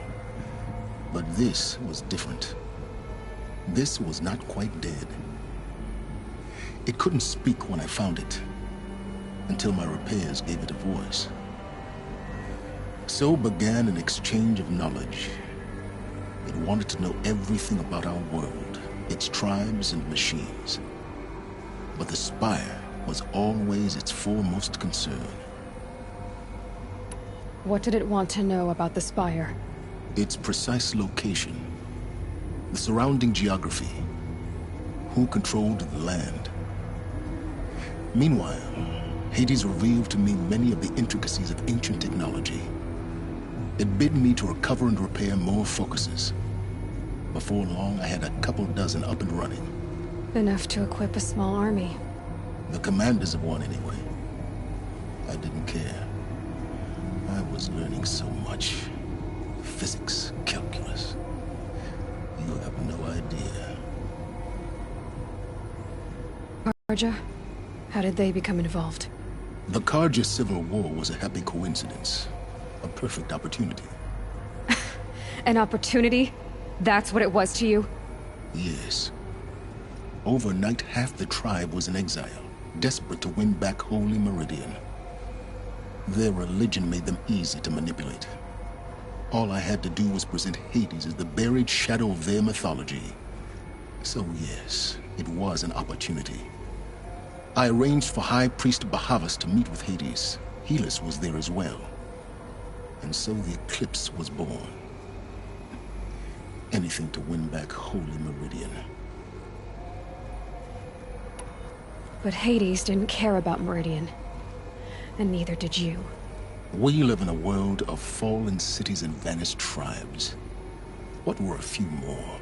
But this was different. This was not quite dead. It couldn't speak when I found it, until my repairs gave it a voice. So began an exchange of knowledge. It wanted to know everything about our world, its tribes and machines. But the Spire was always its foremost concern. What did it want to know about the Spire? Its precise location, the surrounding geography, who controlled the land. Meanwhile, Hades revealed to me many of the intricacies of ancient technology. It bid me to recover and repair more focuses. Before long, I had a couple dozen up and running. Enough to equip a small army. The commanders of one, anyway. I didn't care. I was learning so much. Physics, calculus. You have no idea. Carja? How did they become involved? The Carja Civil War was a happy coincidence. A perfect opportunity. An opportunity? That's what it was to you? Yes. Overnight, half the tribe was in exile, desperate to win back Holy Meridian. Their religion made them easy to manipulate. All I had to do was present Hades as the buried shadow of their mythology. So yes, it was an opportunity. I arranged for High Priest Bahavas to meet with Hades. Helis was there as well. And so the Eclipse was born. Anything to win back Holy Meridian. But Hades didn't care about Meridian. And neither did you. We live in a world of fallen cities and vanished tribes. What were a few more?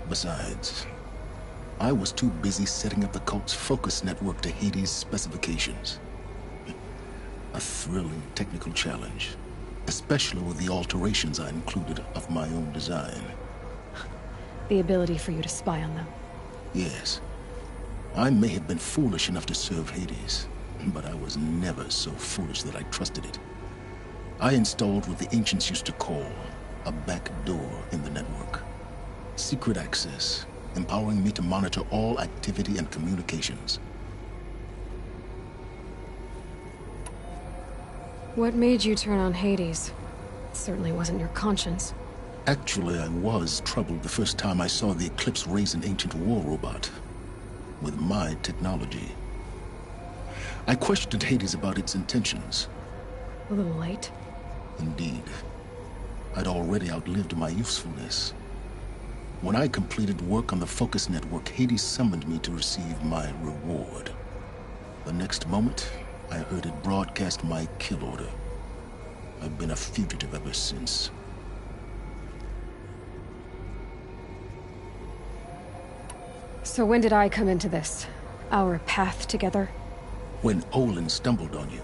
Besides, I was too busy setting up the cult's focus network to Hades' specifications. A thrilling technical challenge, especially with the alterations I included of my own design. The ability for you to spy on them. Yes. I may have been foolish enough to serve Hades, but I was never so foolish that I trusted it. I installed what the ancients used to call a back door in the network. Secret access, empowering me to monitor all activity and communications. What made you turn on Hades? It certainly wasn't your conscience. Actually, I was troubled the first time I saw the Eclipse raise an ancient war robot. With my technology. I questioned Hades about its intentions. A little late. Indeed. I'd already outlived my usefulness. When I completed work on the Focus Network, Hades summoned me to receive my reward. The next moment, I heard it broadcast my kill order. I've been a fugitive ever since. So when did I come into this? Our path together? When Olin stumbled on you.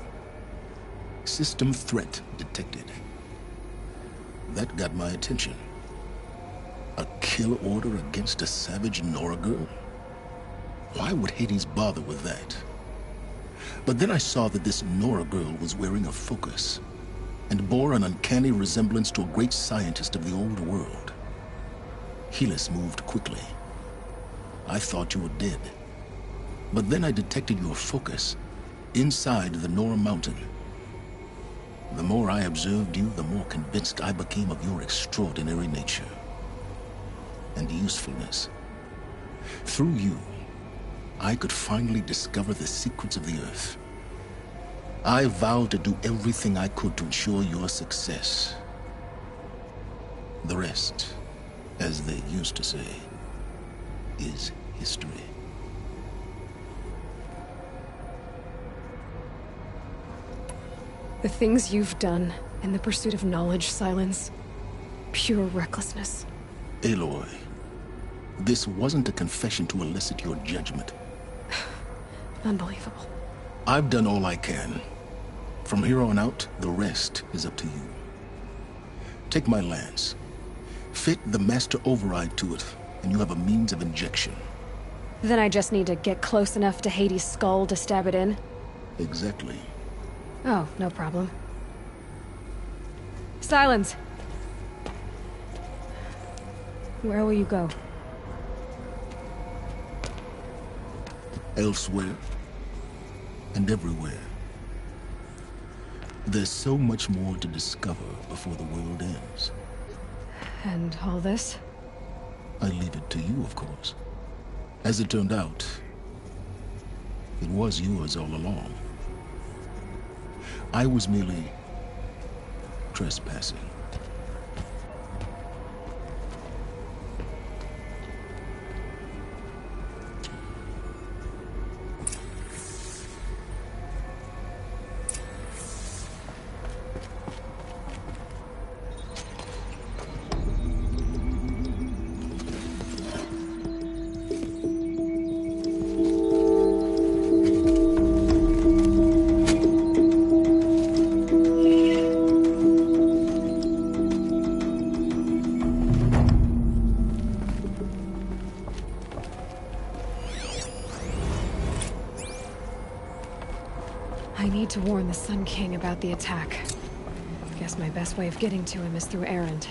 System threat detected. That got my attention. A kill order against a savage Nora girl? Why would Hades bother with that? But then I saw that this Nora girl was wearing a focus, and bore an uncanny resemblance to a great scientist of the old world. Helis moved quickly. I thought you were dead. But then I detected your focus inside the Nora Mountain. The more I observed you, the more convinced I became of your extraordinary nature and usefulness. Through you, I could finally discover the secrets of the Earth. I vowed to do everything I could to ensure your success. The rest, as they used to say, is history. The things you've done in the pursuit of knowledge, Silence. Pure recklessness. Aloy, this wasn't a confession to elicit your judgment. Unbelievable. I've done all I can. From here on out, the rest is up to you. Take my lance. Fit the Master Override to it, and you have a means of injection. Then I just need to get close enough to Hades' skull to stab it in? Exactly. Oh, no problem. Silence! Where will you go? Elsewhere. And everywhere. There's so much more to discover before the world ends. And all this? I leave it to you, of course. As it turned out, it was yours all along. I was merely trespassing. I need to warn the Sun King about the attack. Guess my best way of getting to him is through Erend.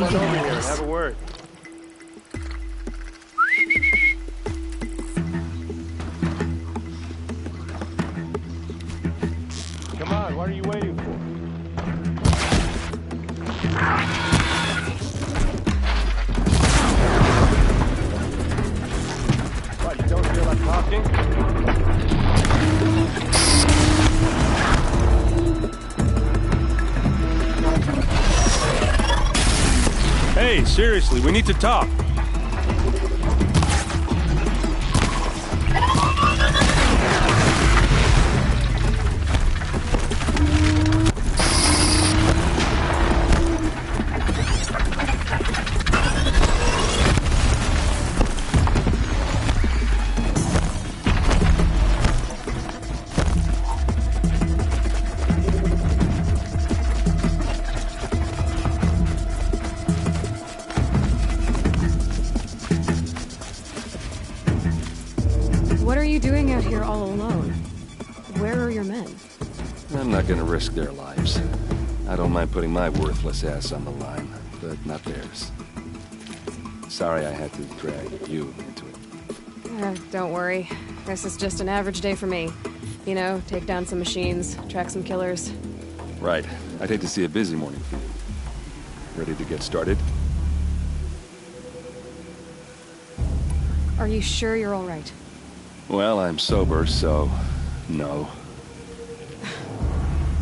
on over here and have a word. Come on, what are you waiting for? What, you don't feel like talking? Hey, seriously, we need to talk. What are you doing out here all alone? Where are your men? I'm not gonna risk their lives. I don't mind putting my worthless ass on the line, but not theirs. Sorry I had to drag you into it. Don't worry. This is just an average day for me. You know, take down some machines, track some killers. Right. I'd hate to see a busy morning for you. Ready to get started? Are you sure you're all right? Well, I'm sober, so no.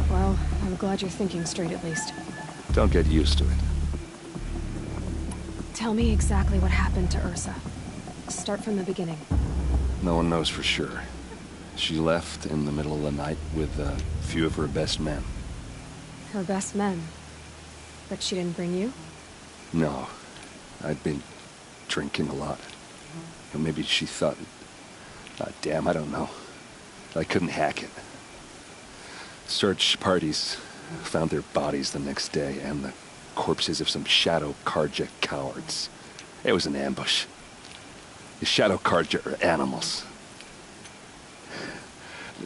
Well, I'm glad you're thinking straight at least. Don't get used to it. Tell me exactly what happened to Ursa. Start from the beginning. No one knows for sure. She left in the middle of the night with a few of her best men. Her best men? But she didn't bring you? No. I'd been drinking a lot. Or maybe she thought... damn, I don't know. I couldn't hack it. Search parties found their bodies the next day and the corpses of some Shadow Carja cowards. It was an ambush. The Shadow Carja are animals.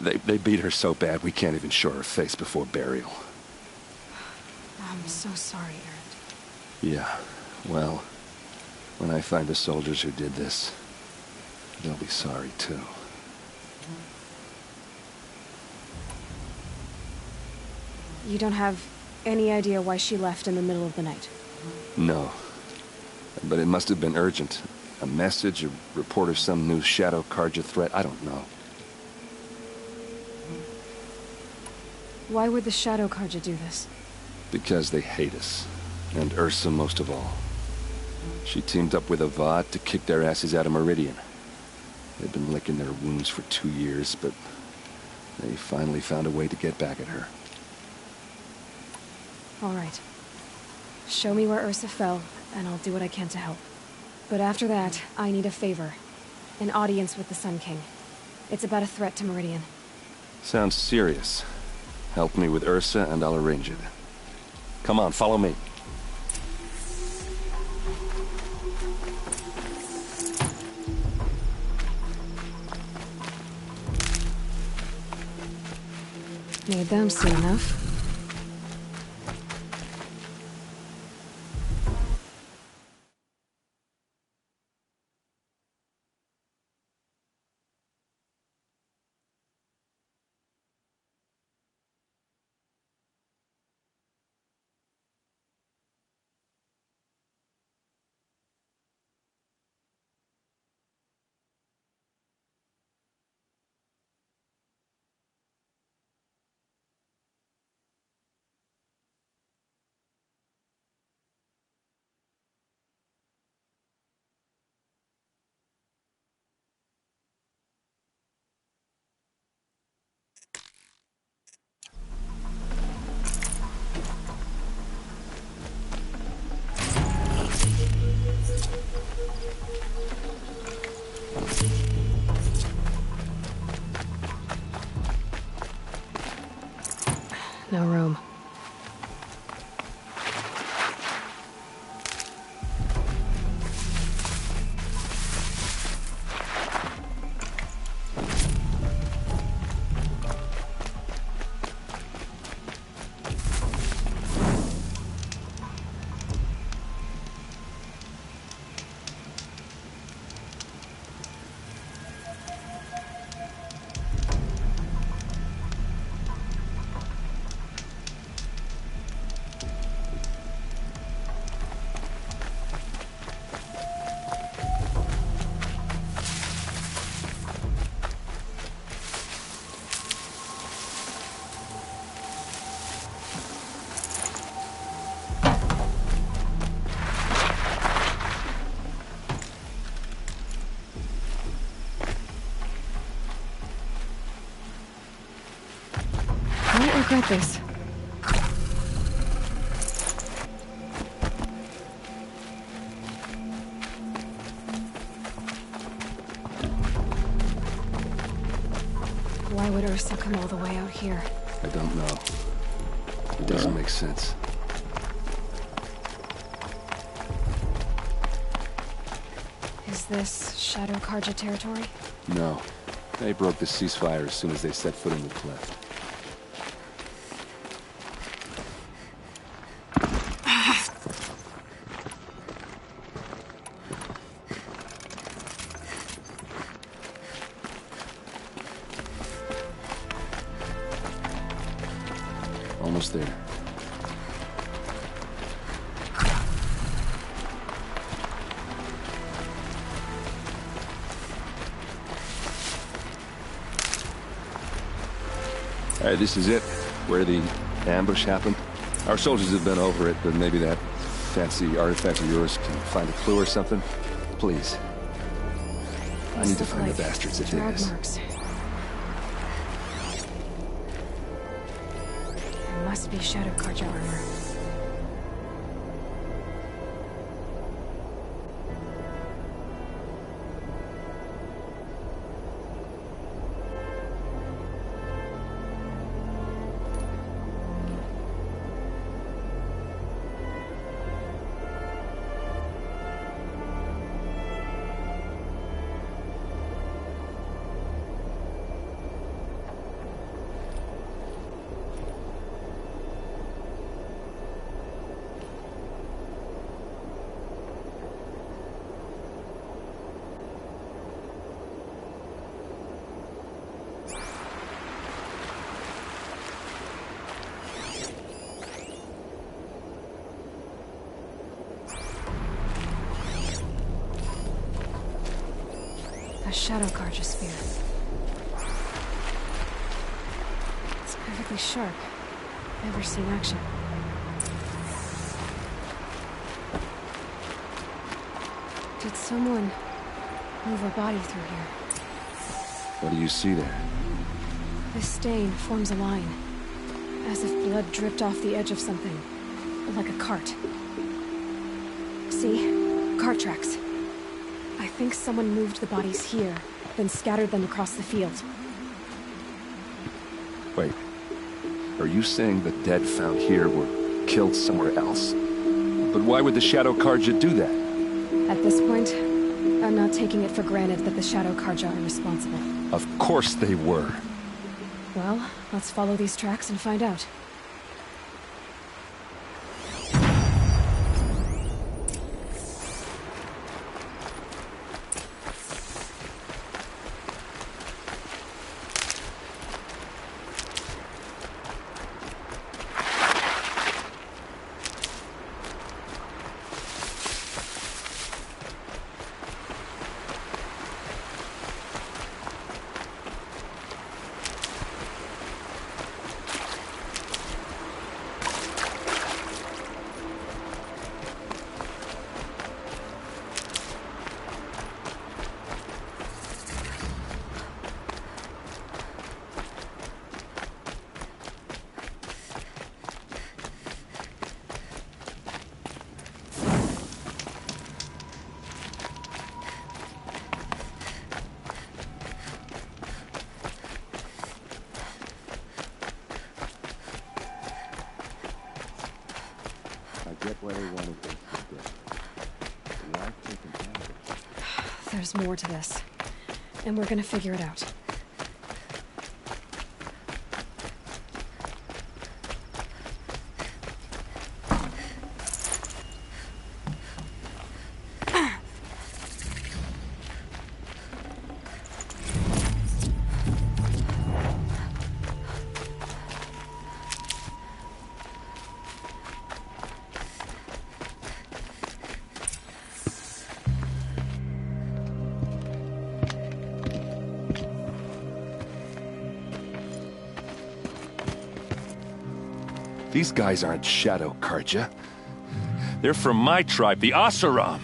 They beat her so bad we can't even show her face before burial. I'm so sorry, Erend. Yeah, well, when I find the soldiers who did this, they'll be sorry too. You don't have any idea why she left in the middle of the night? No. But it must have been urgent. A message, a report of some new Shadow Carja threat, I don't know. Why would the Shadow Carja do this? Because they hate us. And Ursa most of all. She teamed up with Avad to kick their asses out of Meridian. They've been licking their wounds for 2 years, but they finally found a way to get back at her. All right. Show me where Ursa fell, and I'll do what I can to help. But after that, I need a favor. An audience with the Sun King. It's about a threat to Meridian. Sounds serious. Help me with Ursa, and I'll arrange it. Come on, follow me. Made them soon enough. No room. regret this. Why would Ursa come all the way out here? I don't know. It doesn't make sense. Is this Shadow Karja territory? No. They broke the ceasefire as soon as they set foot in the cleft. Almost there. All right, this is it, where the ambush happened. Our soldiers have been over it, but maybe that fancy artifact of yours can find a clue or something. Please. I need to find the bastards that did this. Marks. There must be Shadow Karja armor. Shadow Karja spear. It's perfectly sharp. Never seen action. Did someone move a body through here? What do you see there? This stain forms a line, as if blood dripped off the edge of something, like a cart. See? Cart tracks. I think someone moved the bodies here, then scattered them across the field. Wait. Are you saying the dead found here were killed somewhere else? But why would the Shadow Karja do that? At this point, I'm not taking it for granted that the Shadow Karja are responsible. Of course they were. Well, let's follow these tracks and find out. There's more to this, and we're gonna figure it out. These guys aren't Shadow Karja. They're from my tribe, the Oseram.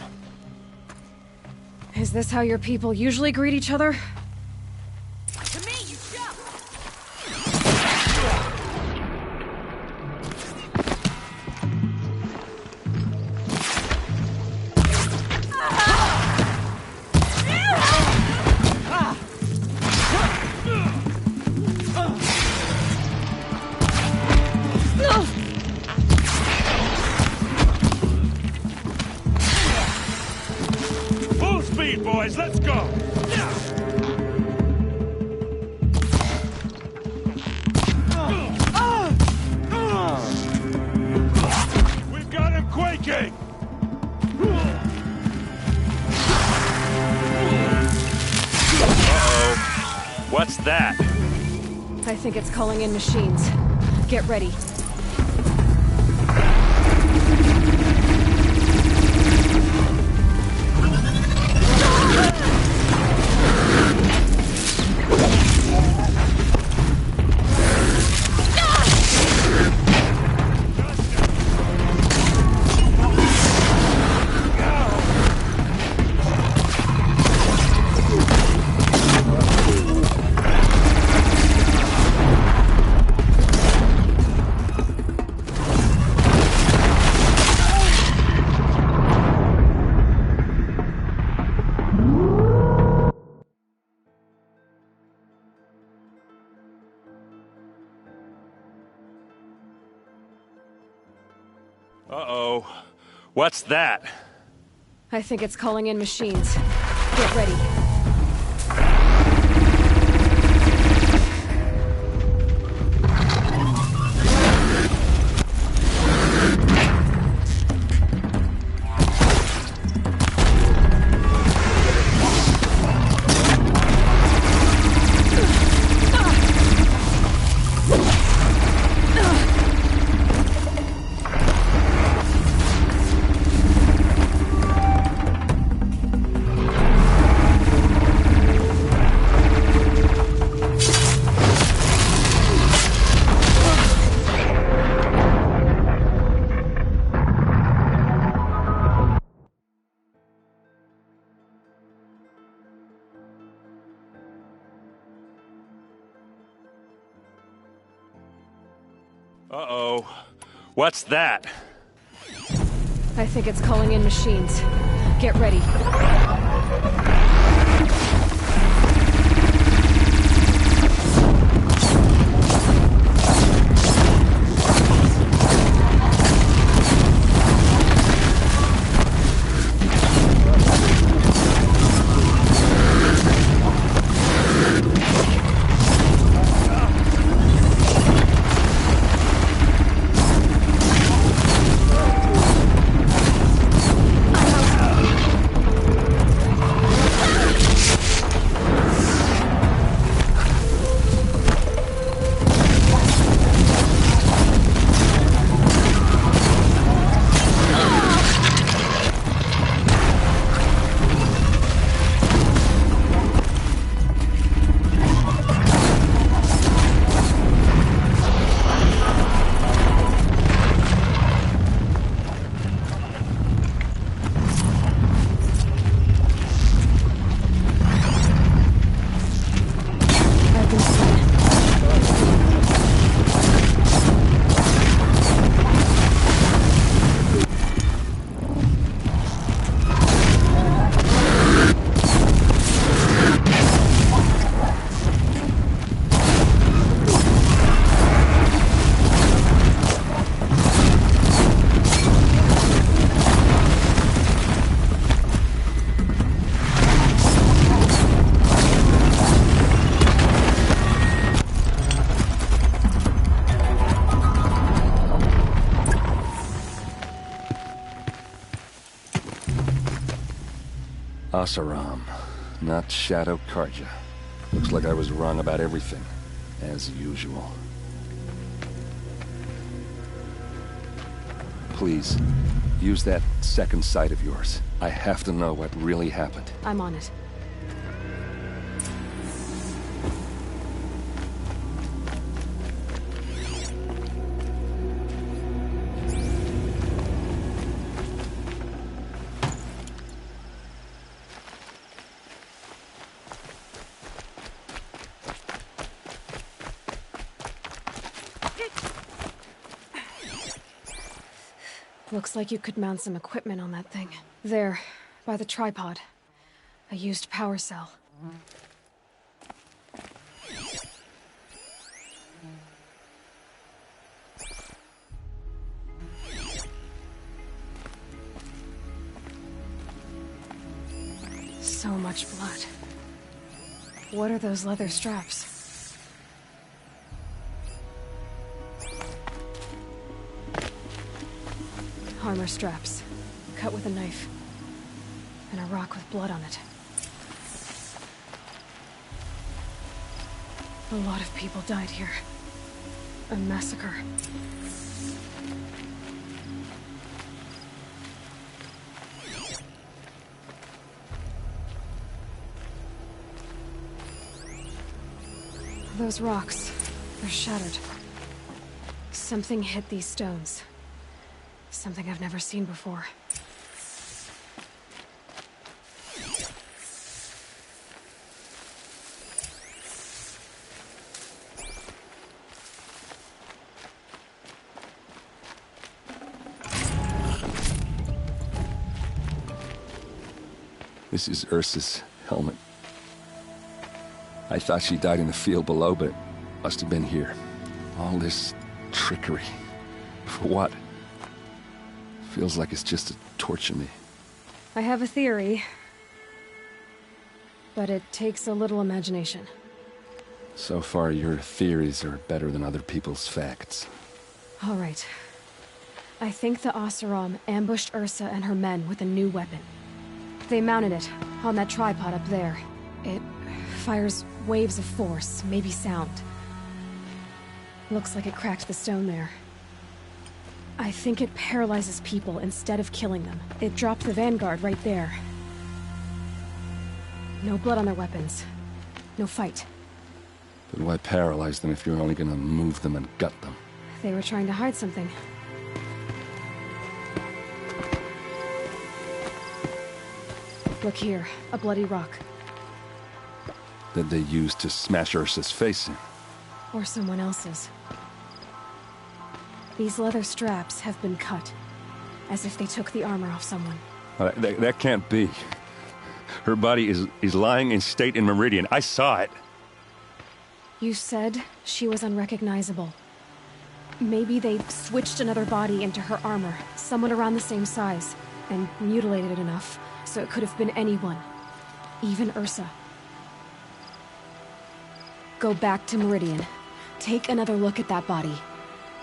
Is this how your people usually greet each other? To me, you jump! boys, let's go! We've got him quaking! Uh-oh. What's that? I think it's calling in machines. Get ready. Uh-oh. What's that? I think it's calling in machines. Get ready. Uh-oh. What's that? I think it's calling in machines. Get ready. Oseram, not Shadow Carja. Looks like I was wrong about everything, as usual. Please, use that second sight of yours. I have to know what really happened. I'm on it. Looks like you could mount some equipment on that thing. There, by the tripod. A used power cell. So much blood. What are those leather straps? Armor straps, cut with a knife, and a rock with blood on it. A lot of people died here. A massacre. Those rocks, they're shattered. Something hit these stones. Something I've never seen before. This is Ursa's helmet. I thought she died in the field below, but it must have been here. All this trickery. For what? Feels like it's just to torture me. I have a theory, but it takes a little imagination. So far, your theories are better than other people's facts. All right. I think the Oseram ambushed Ursa and her men with a new weapon. They mounted it on that tripod up there. It fires waves of force, maybe sound. Looks like it cracked the stone there. I think it paralyzes people instead of killing them. It dropped the Vanguard right there. No blood on their weapons. No fight. But why paralyze them if you're only gonna move them and gut them? They were trying to hide something. Look here, a bloody rock. That they used to smash Ursa's face in. Or someone else's. These leather straps have been cut, as if they took the armor off someone. That can't be. Her body is lying in state in Meridian. I saw it. You said she was unrecognizable. Maybe they switched another body into her armor, someone around the same size, and mutilated it enough, so it could have been anyone. Even Ursa. Go back to Meridian. Take another look at that body.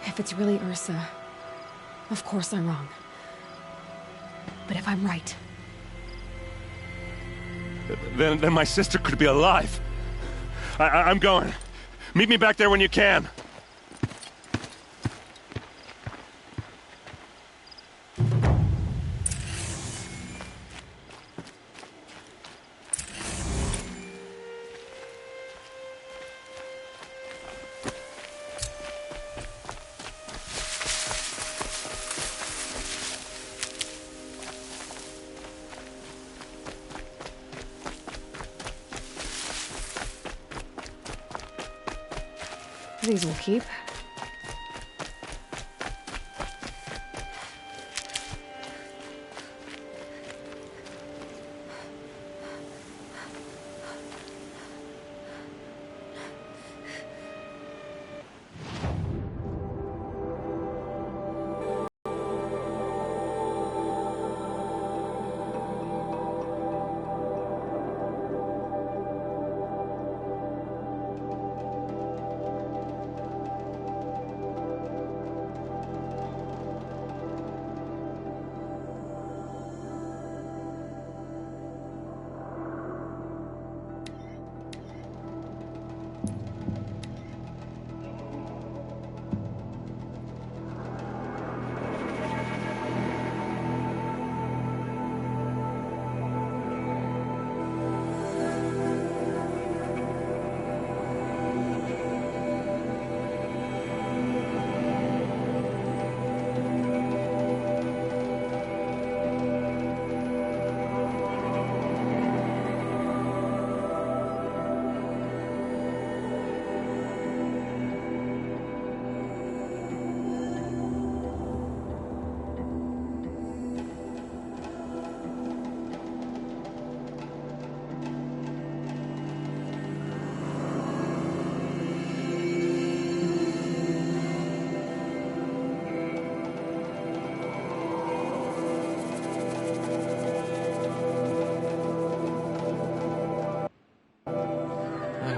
If it's really Ursa, of course I'm wrong. But if I'm right... Then my sister could be alive. I'm going. Meet me back there when you can. These will keep.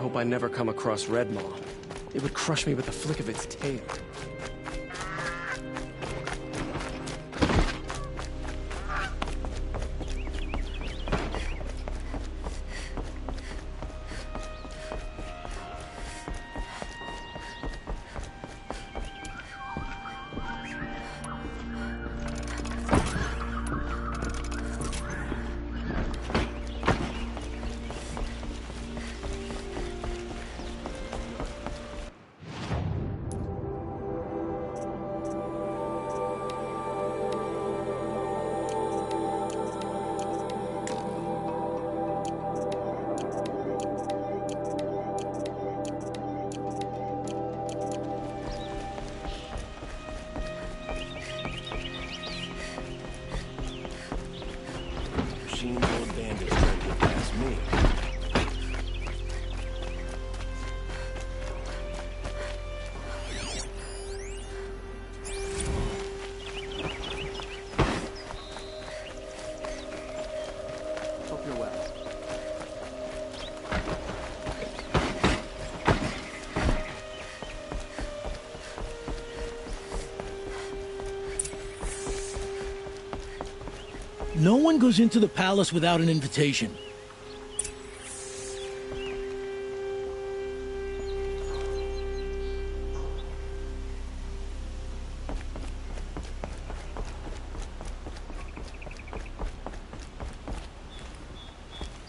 hope I never come across Red Maw. It would crush me with the flick of its tail. No one goes into the palace without an invitation.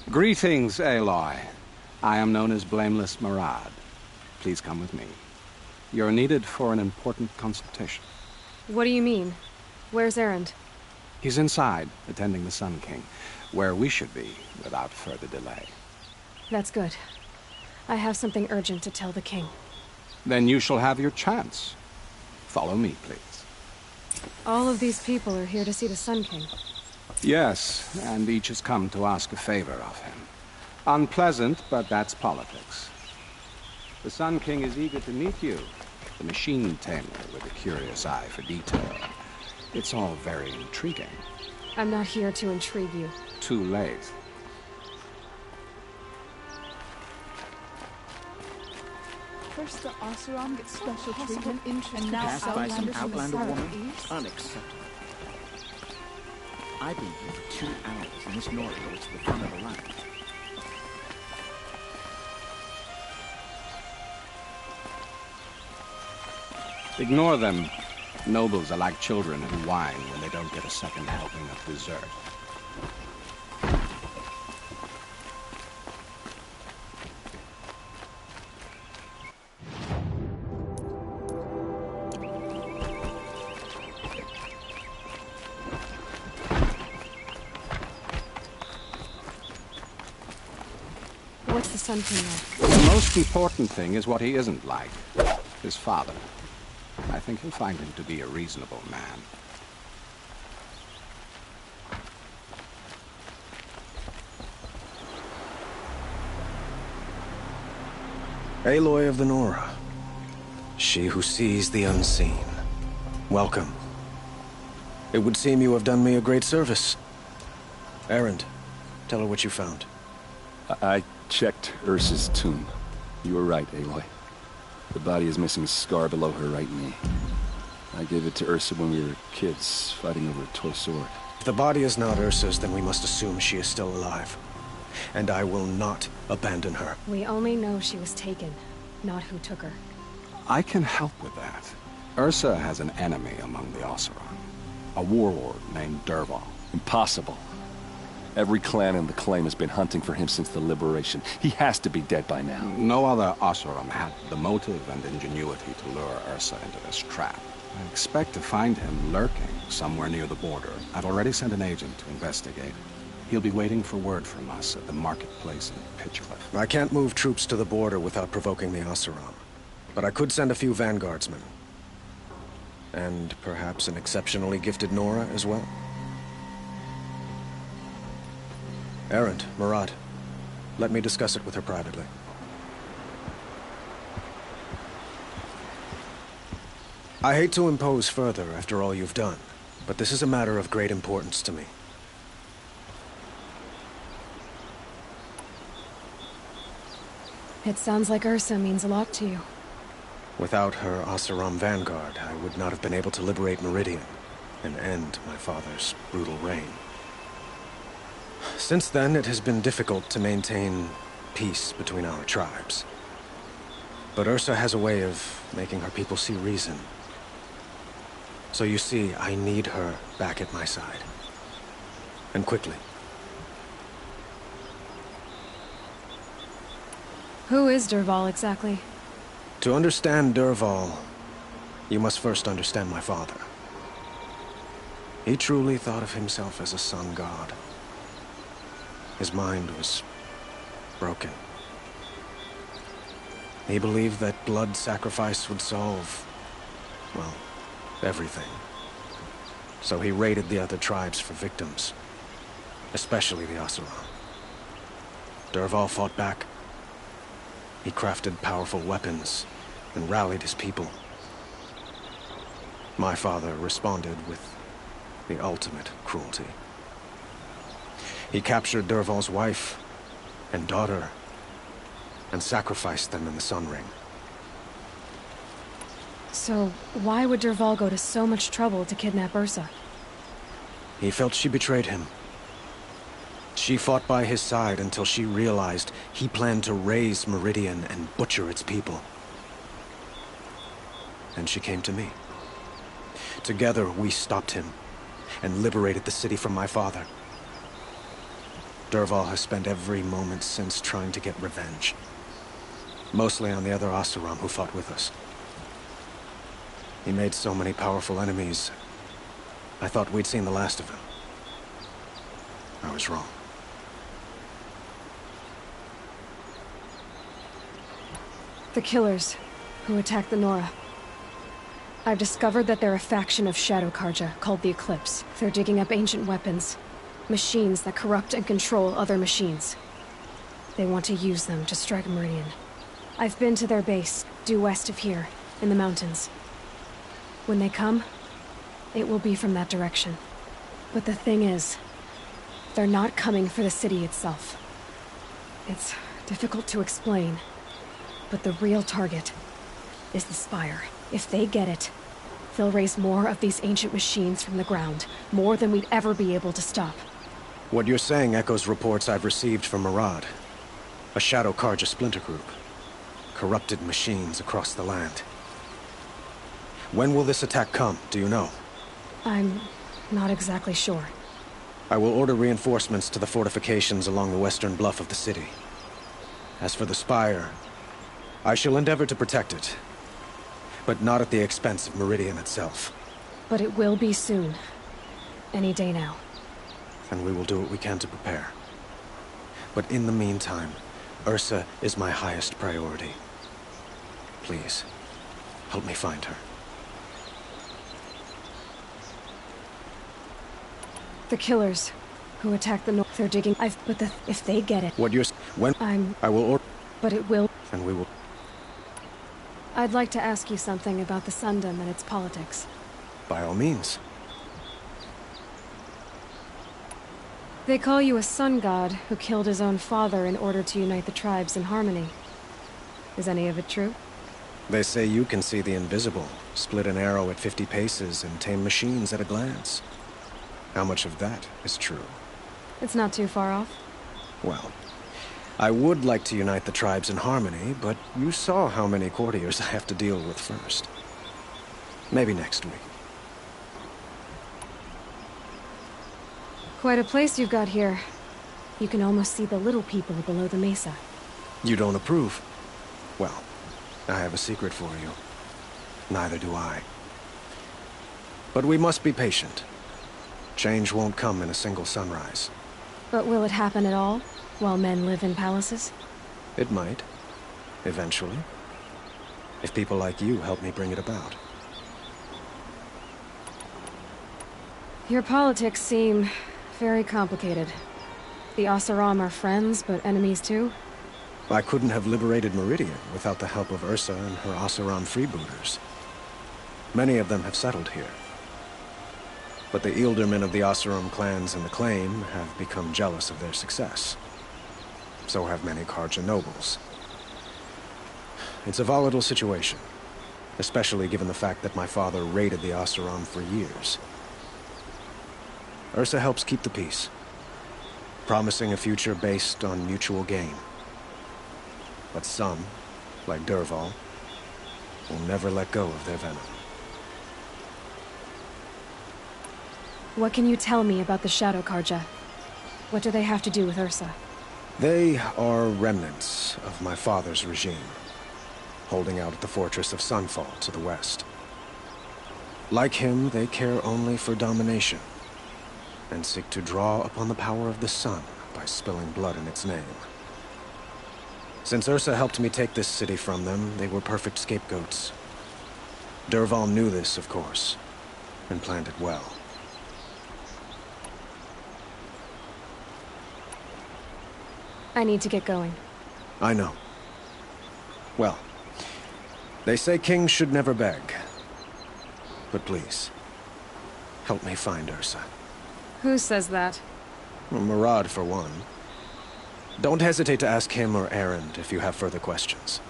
Greetings, Aloy. I am known as Blameless Marad. Please come with me. You're needed for an important consultation. What do you mean? Where's Erend? He's inside, attending the Sun King, where we should be without further delay. That's good. I have something urgent to tell the king. Then you shall have your chance. Follow me, please. All of these people are here to see the Sun King. Yes, and each has come to ask a favor of him. Unpleasant, but that's politics. The Sun King is eager to meet you, the machine tamer with a curious eye for detail. It's all very intriguing. I'm not here to intrigue you. Too late. First the Oseram gets special treatment, and now Passed by some Outlanders Outlander from the woman? southeast? Unacceptable. I've been here for 2 hours, and this Nora goes to the front of the line. Ignore them. Nobles are like children who whine when they don't get a second helping of dessert. What's the Sun King like? The most important thing is what he isn't like. His father. I think you'll find him to be a reasonable man. Aloy of the Nora. She who sees the unseen. Welcome. It would seem you have done me a great service. Erend, tell her what you found. I checked Ursa's tomb. You were right, Aloy. The body is missing a scar below her right knee. I gave it to Ursa when we were kids, fighting over a toy sword. If the body is not Ursa's, then we must assume she is still alive. And I will not abandon her. We only know she was taken, not who took her. I can help with that. Ursa has an enemy among the Oseram. A warlord named Dervahl. Impossible. Every clan in the Claim has been hunting for him since the liberation. He has to be dead by now. No other Oseram had the motive and ingenuity to lure Ursa into this trap. I expect to find him lurking somewhere near the border. I've already sent an agent to investigate. He'll be waiting for word from us at the marketplace in Pitchcliff. I can't move troops to the border without provoking the Oseram. But I could send a few vanguardsmen. And perhaps an exceptionally gifted Nora as well. Erend, Marad, let me discuss it with her privately. I hate to impose further after all you've done, but this is a matter of great importance to me. It sounds like Ursa means a lot to you. Without her Oseram vanguard, I would not have been able to liberate Meridian and end my father's brutal reign. Since then, it has been difficult to maintain peace between our tribes. But Ursa has a way of making her people see reason. So you see, I need her back at my side. And quickly. Who is Dervahl exactly? To understand Dervahl, you must first understand my father. He truly thought of himself as a sun god. His mind was broken. He believed that blood sacrifice would solve, well, everything. So he raided the other tribes for victims, especially the Oseram. Dervahl fought back. He crafted powerful weapons and rallied his people. My father responded with the ultimate cruelty. He captured Dervahl's wife and daughter and sacrificed them in the Sun Ring. So, why would Dervahl go to so much trouble to kidnap Ursa? He felt she betrayed him. She fought by his side until she realized he planned to raise Meridian and butcher its people. And she came to me. Together, we stopped him and liberated the city from my father. Dervahl has spent every moment since trying to get revenge. Mostly on the other Oseram who fought with us. He made so many powerful enemies, I thought we'd seen the last of him. I was wrong. The Killers, who attacked the Nora. I've discovered that they're a faction of Shadow Carja, called the Eclipse. They're digging up ancient weapons. Machines that corrupt and control other machines. They want to use them to strike Meridian. I've been to their base, due west of here, in the mountains. When they come, it will be from that direction. But the thing is, they're not coming for the city itself. It's difficult to explain, but the real target is the Spire. If they get it, they'll raise more of these ancient machines from the ground, more than we'd ever be able to stop. What you're saying echoes reports I've received from Murad, a Shadow Carja splinter group. Corrupted machines across the land. When will this attack come, do you know? I'm not exactly sure. I will order reinforcements to the fortifications along the western bluff of the city. As for the Spire, I shall endeavor to protect it, but not at the expense of Meridian itself. But it will be soon. Any day now. And we will do what we can to prepare. But in the meantime, Ursa is my highest priority. Please, help me find her. The Killers, who attacked the North, they're digging. If they get it. What you're when I will order. But it will. And we will. I'd like to ask you something about the Sundom and its politics. By all means. They call you a sun god who killed his own father in order to unite the tribes in harmony. Is any of it true? They say you can see the invisible, split an arrow at 50 paces, and tame machines at a glance. How much of that is true? It's not too far off. Well, I would like to unite the tribes in harmony, but you saw how many courtiers I have to deal with first. Maybe next week. Quite a place you've got here. You can almost see the little people below the mesa. You don't approve? Well, I have a secret for you. Neither do I. But we must be patient. Change won't come in a single sunrise. But will it happen at all, while men live in palaces? It might. Eventually. If people like you help me bring it about. Your politics seem very complicated. The Oseram are friends, but enemies too? I couldn't have liberated Meridian without the help of Ursa and her Oseram freebooters. Many of them have settled here. But the Ealdormen of the Oseram clans in the Claim have become jealous of their success. So have many Carja nobles. it's a volatile situation. Especially given the fact that my father raided the Oseram for years. Ursa helps keep the peace, promising a future based on mutual gain. But some, like Dervahl, will never let go of their venom. What can you tell me about the Shadow Carja? What do they have to do with Ursa? They are remnants of my father's regime, holding out at the fortress of Sunfall to the west. Like him, they care only for domination, and seek to draw upon the power of the sun by spilling blood in its name. Since Ursa helped me take this city from them, they were perfect scapegoats. Dervahl knew this, of course, and planned it well. I need to get going. I know. Well, they say kings should never beg. But please, help me find Ursa. Who says that? Well, Murad, for one. Don't hesitate to ask him or Erend if you have further questions.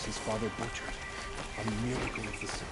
His father butchered. A miracle of the sun.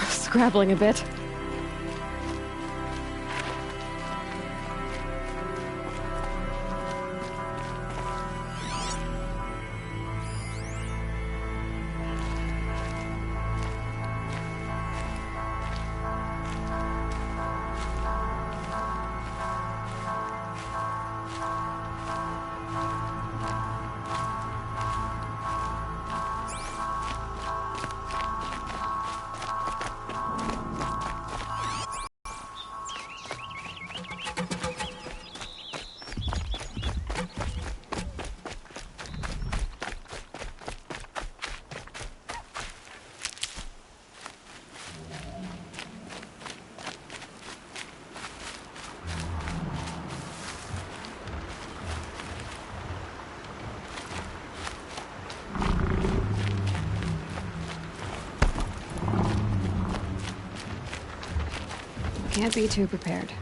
Scrabbling a bit. Can't be too prepared.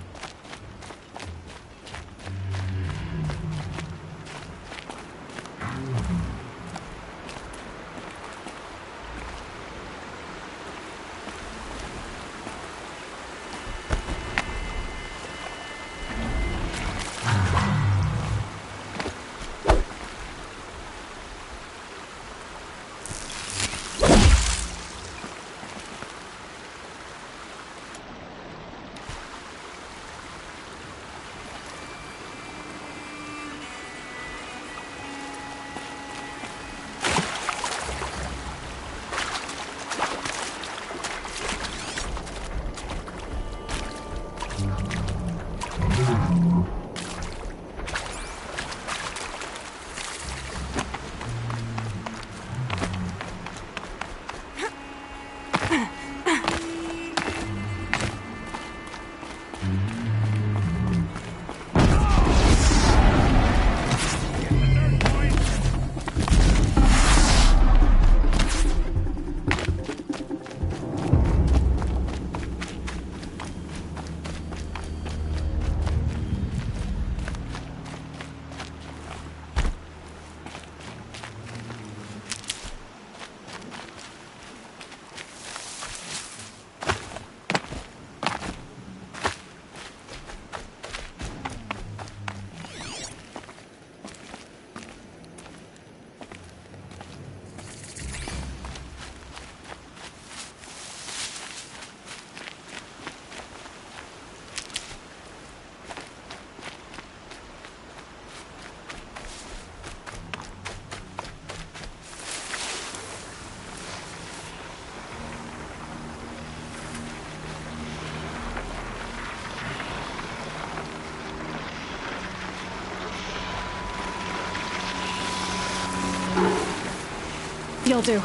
You'll do.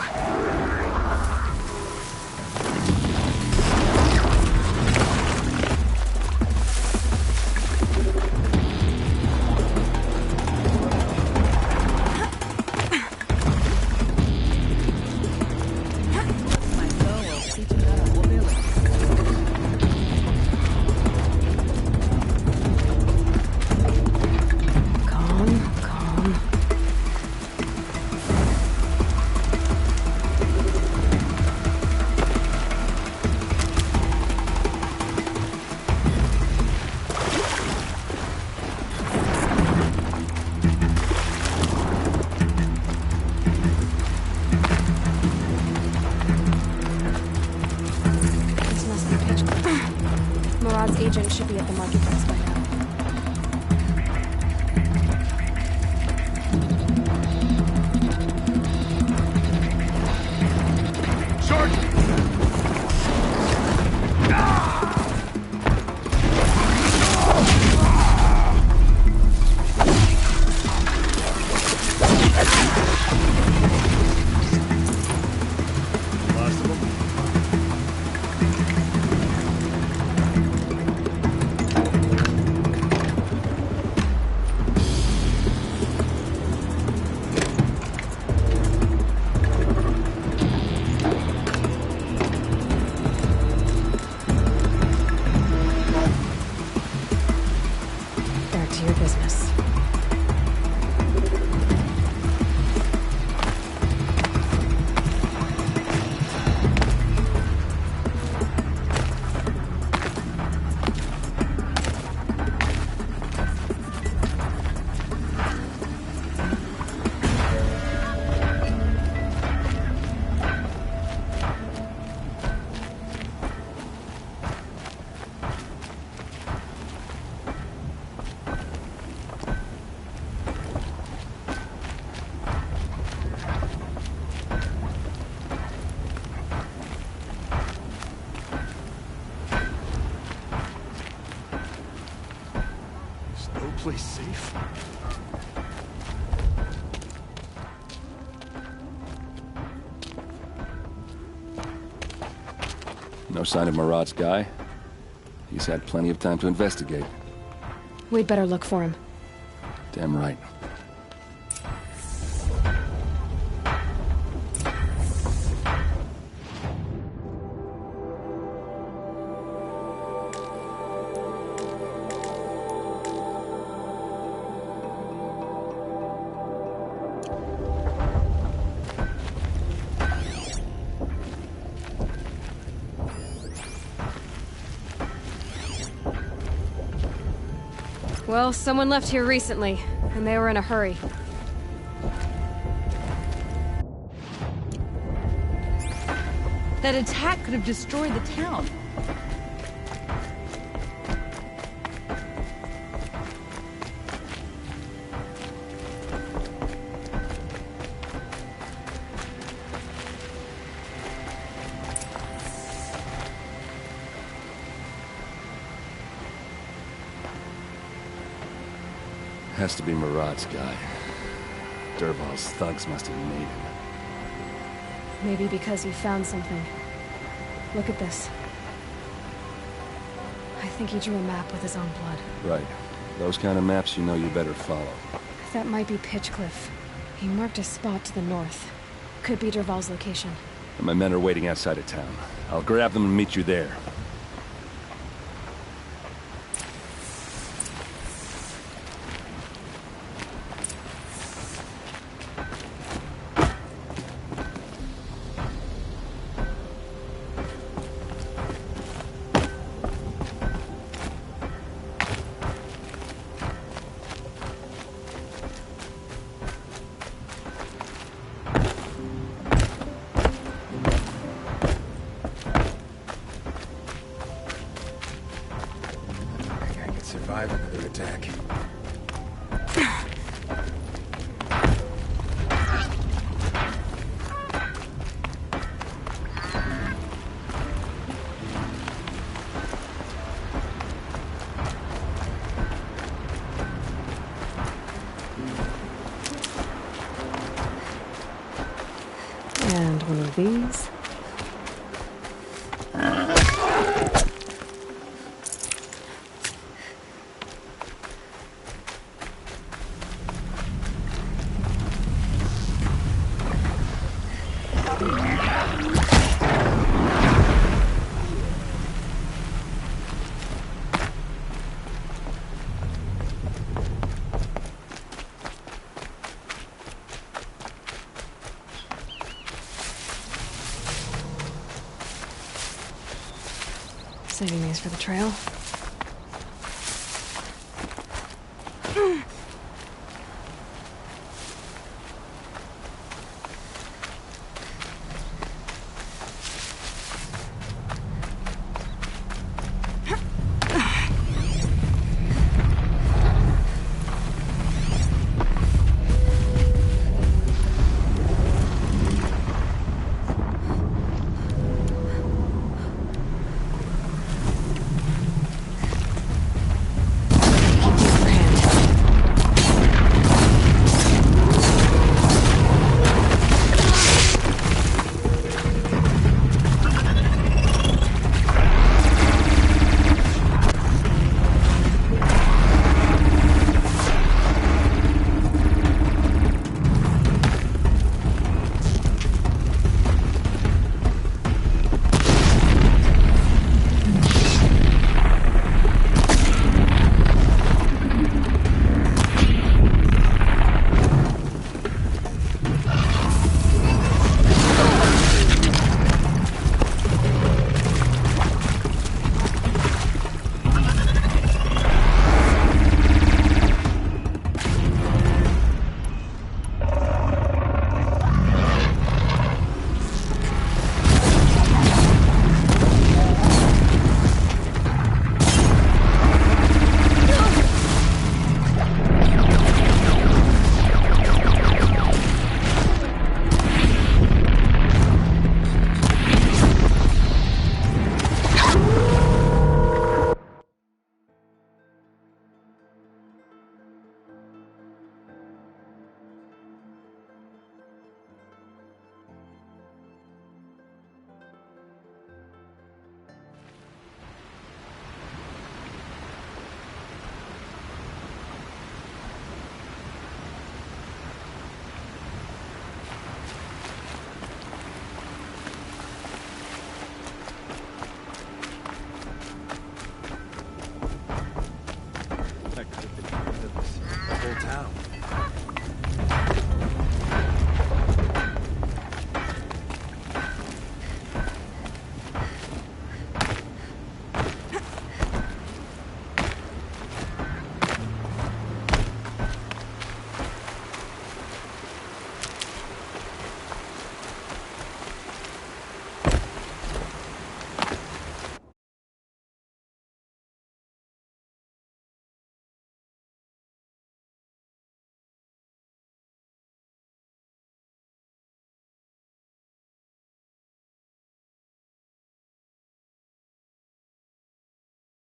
Agent should be at the marketplace by now. place safe? No sign of Marat's guy. He's had plenty of time to investigate. We'd better look for him. Damn right. Well, someone left here recently, and they were in a hurry. That attack could have destroyed the town. Has to be Marat's guy. Dervahl's thugs must have made him. Maybe because he found something. Look at this. I think he drew a map with his own blood. Right. Those kind of maps you know you better follow. That might be Pitchcliff. He marked a spot to the north. Could be Dervahl's location. And my men are waiting outside of town. I'll grab them and meet you there. Survive another attack. And one of these. Saving these for the trail.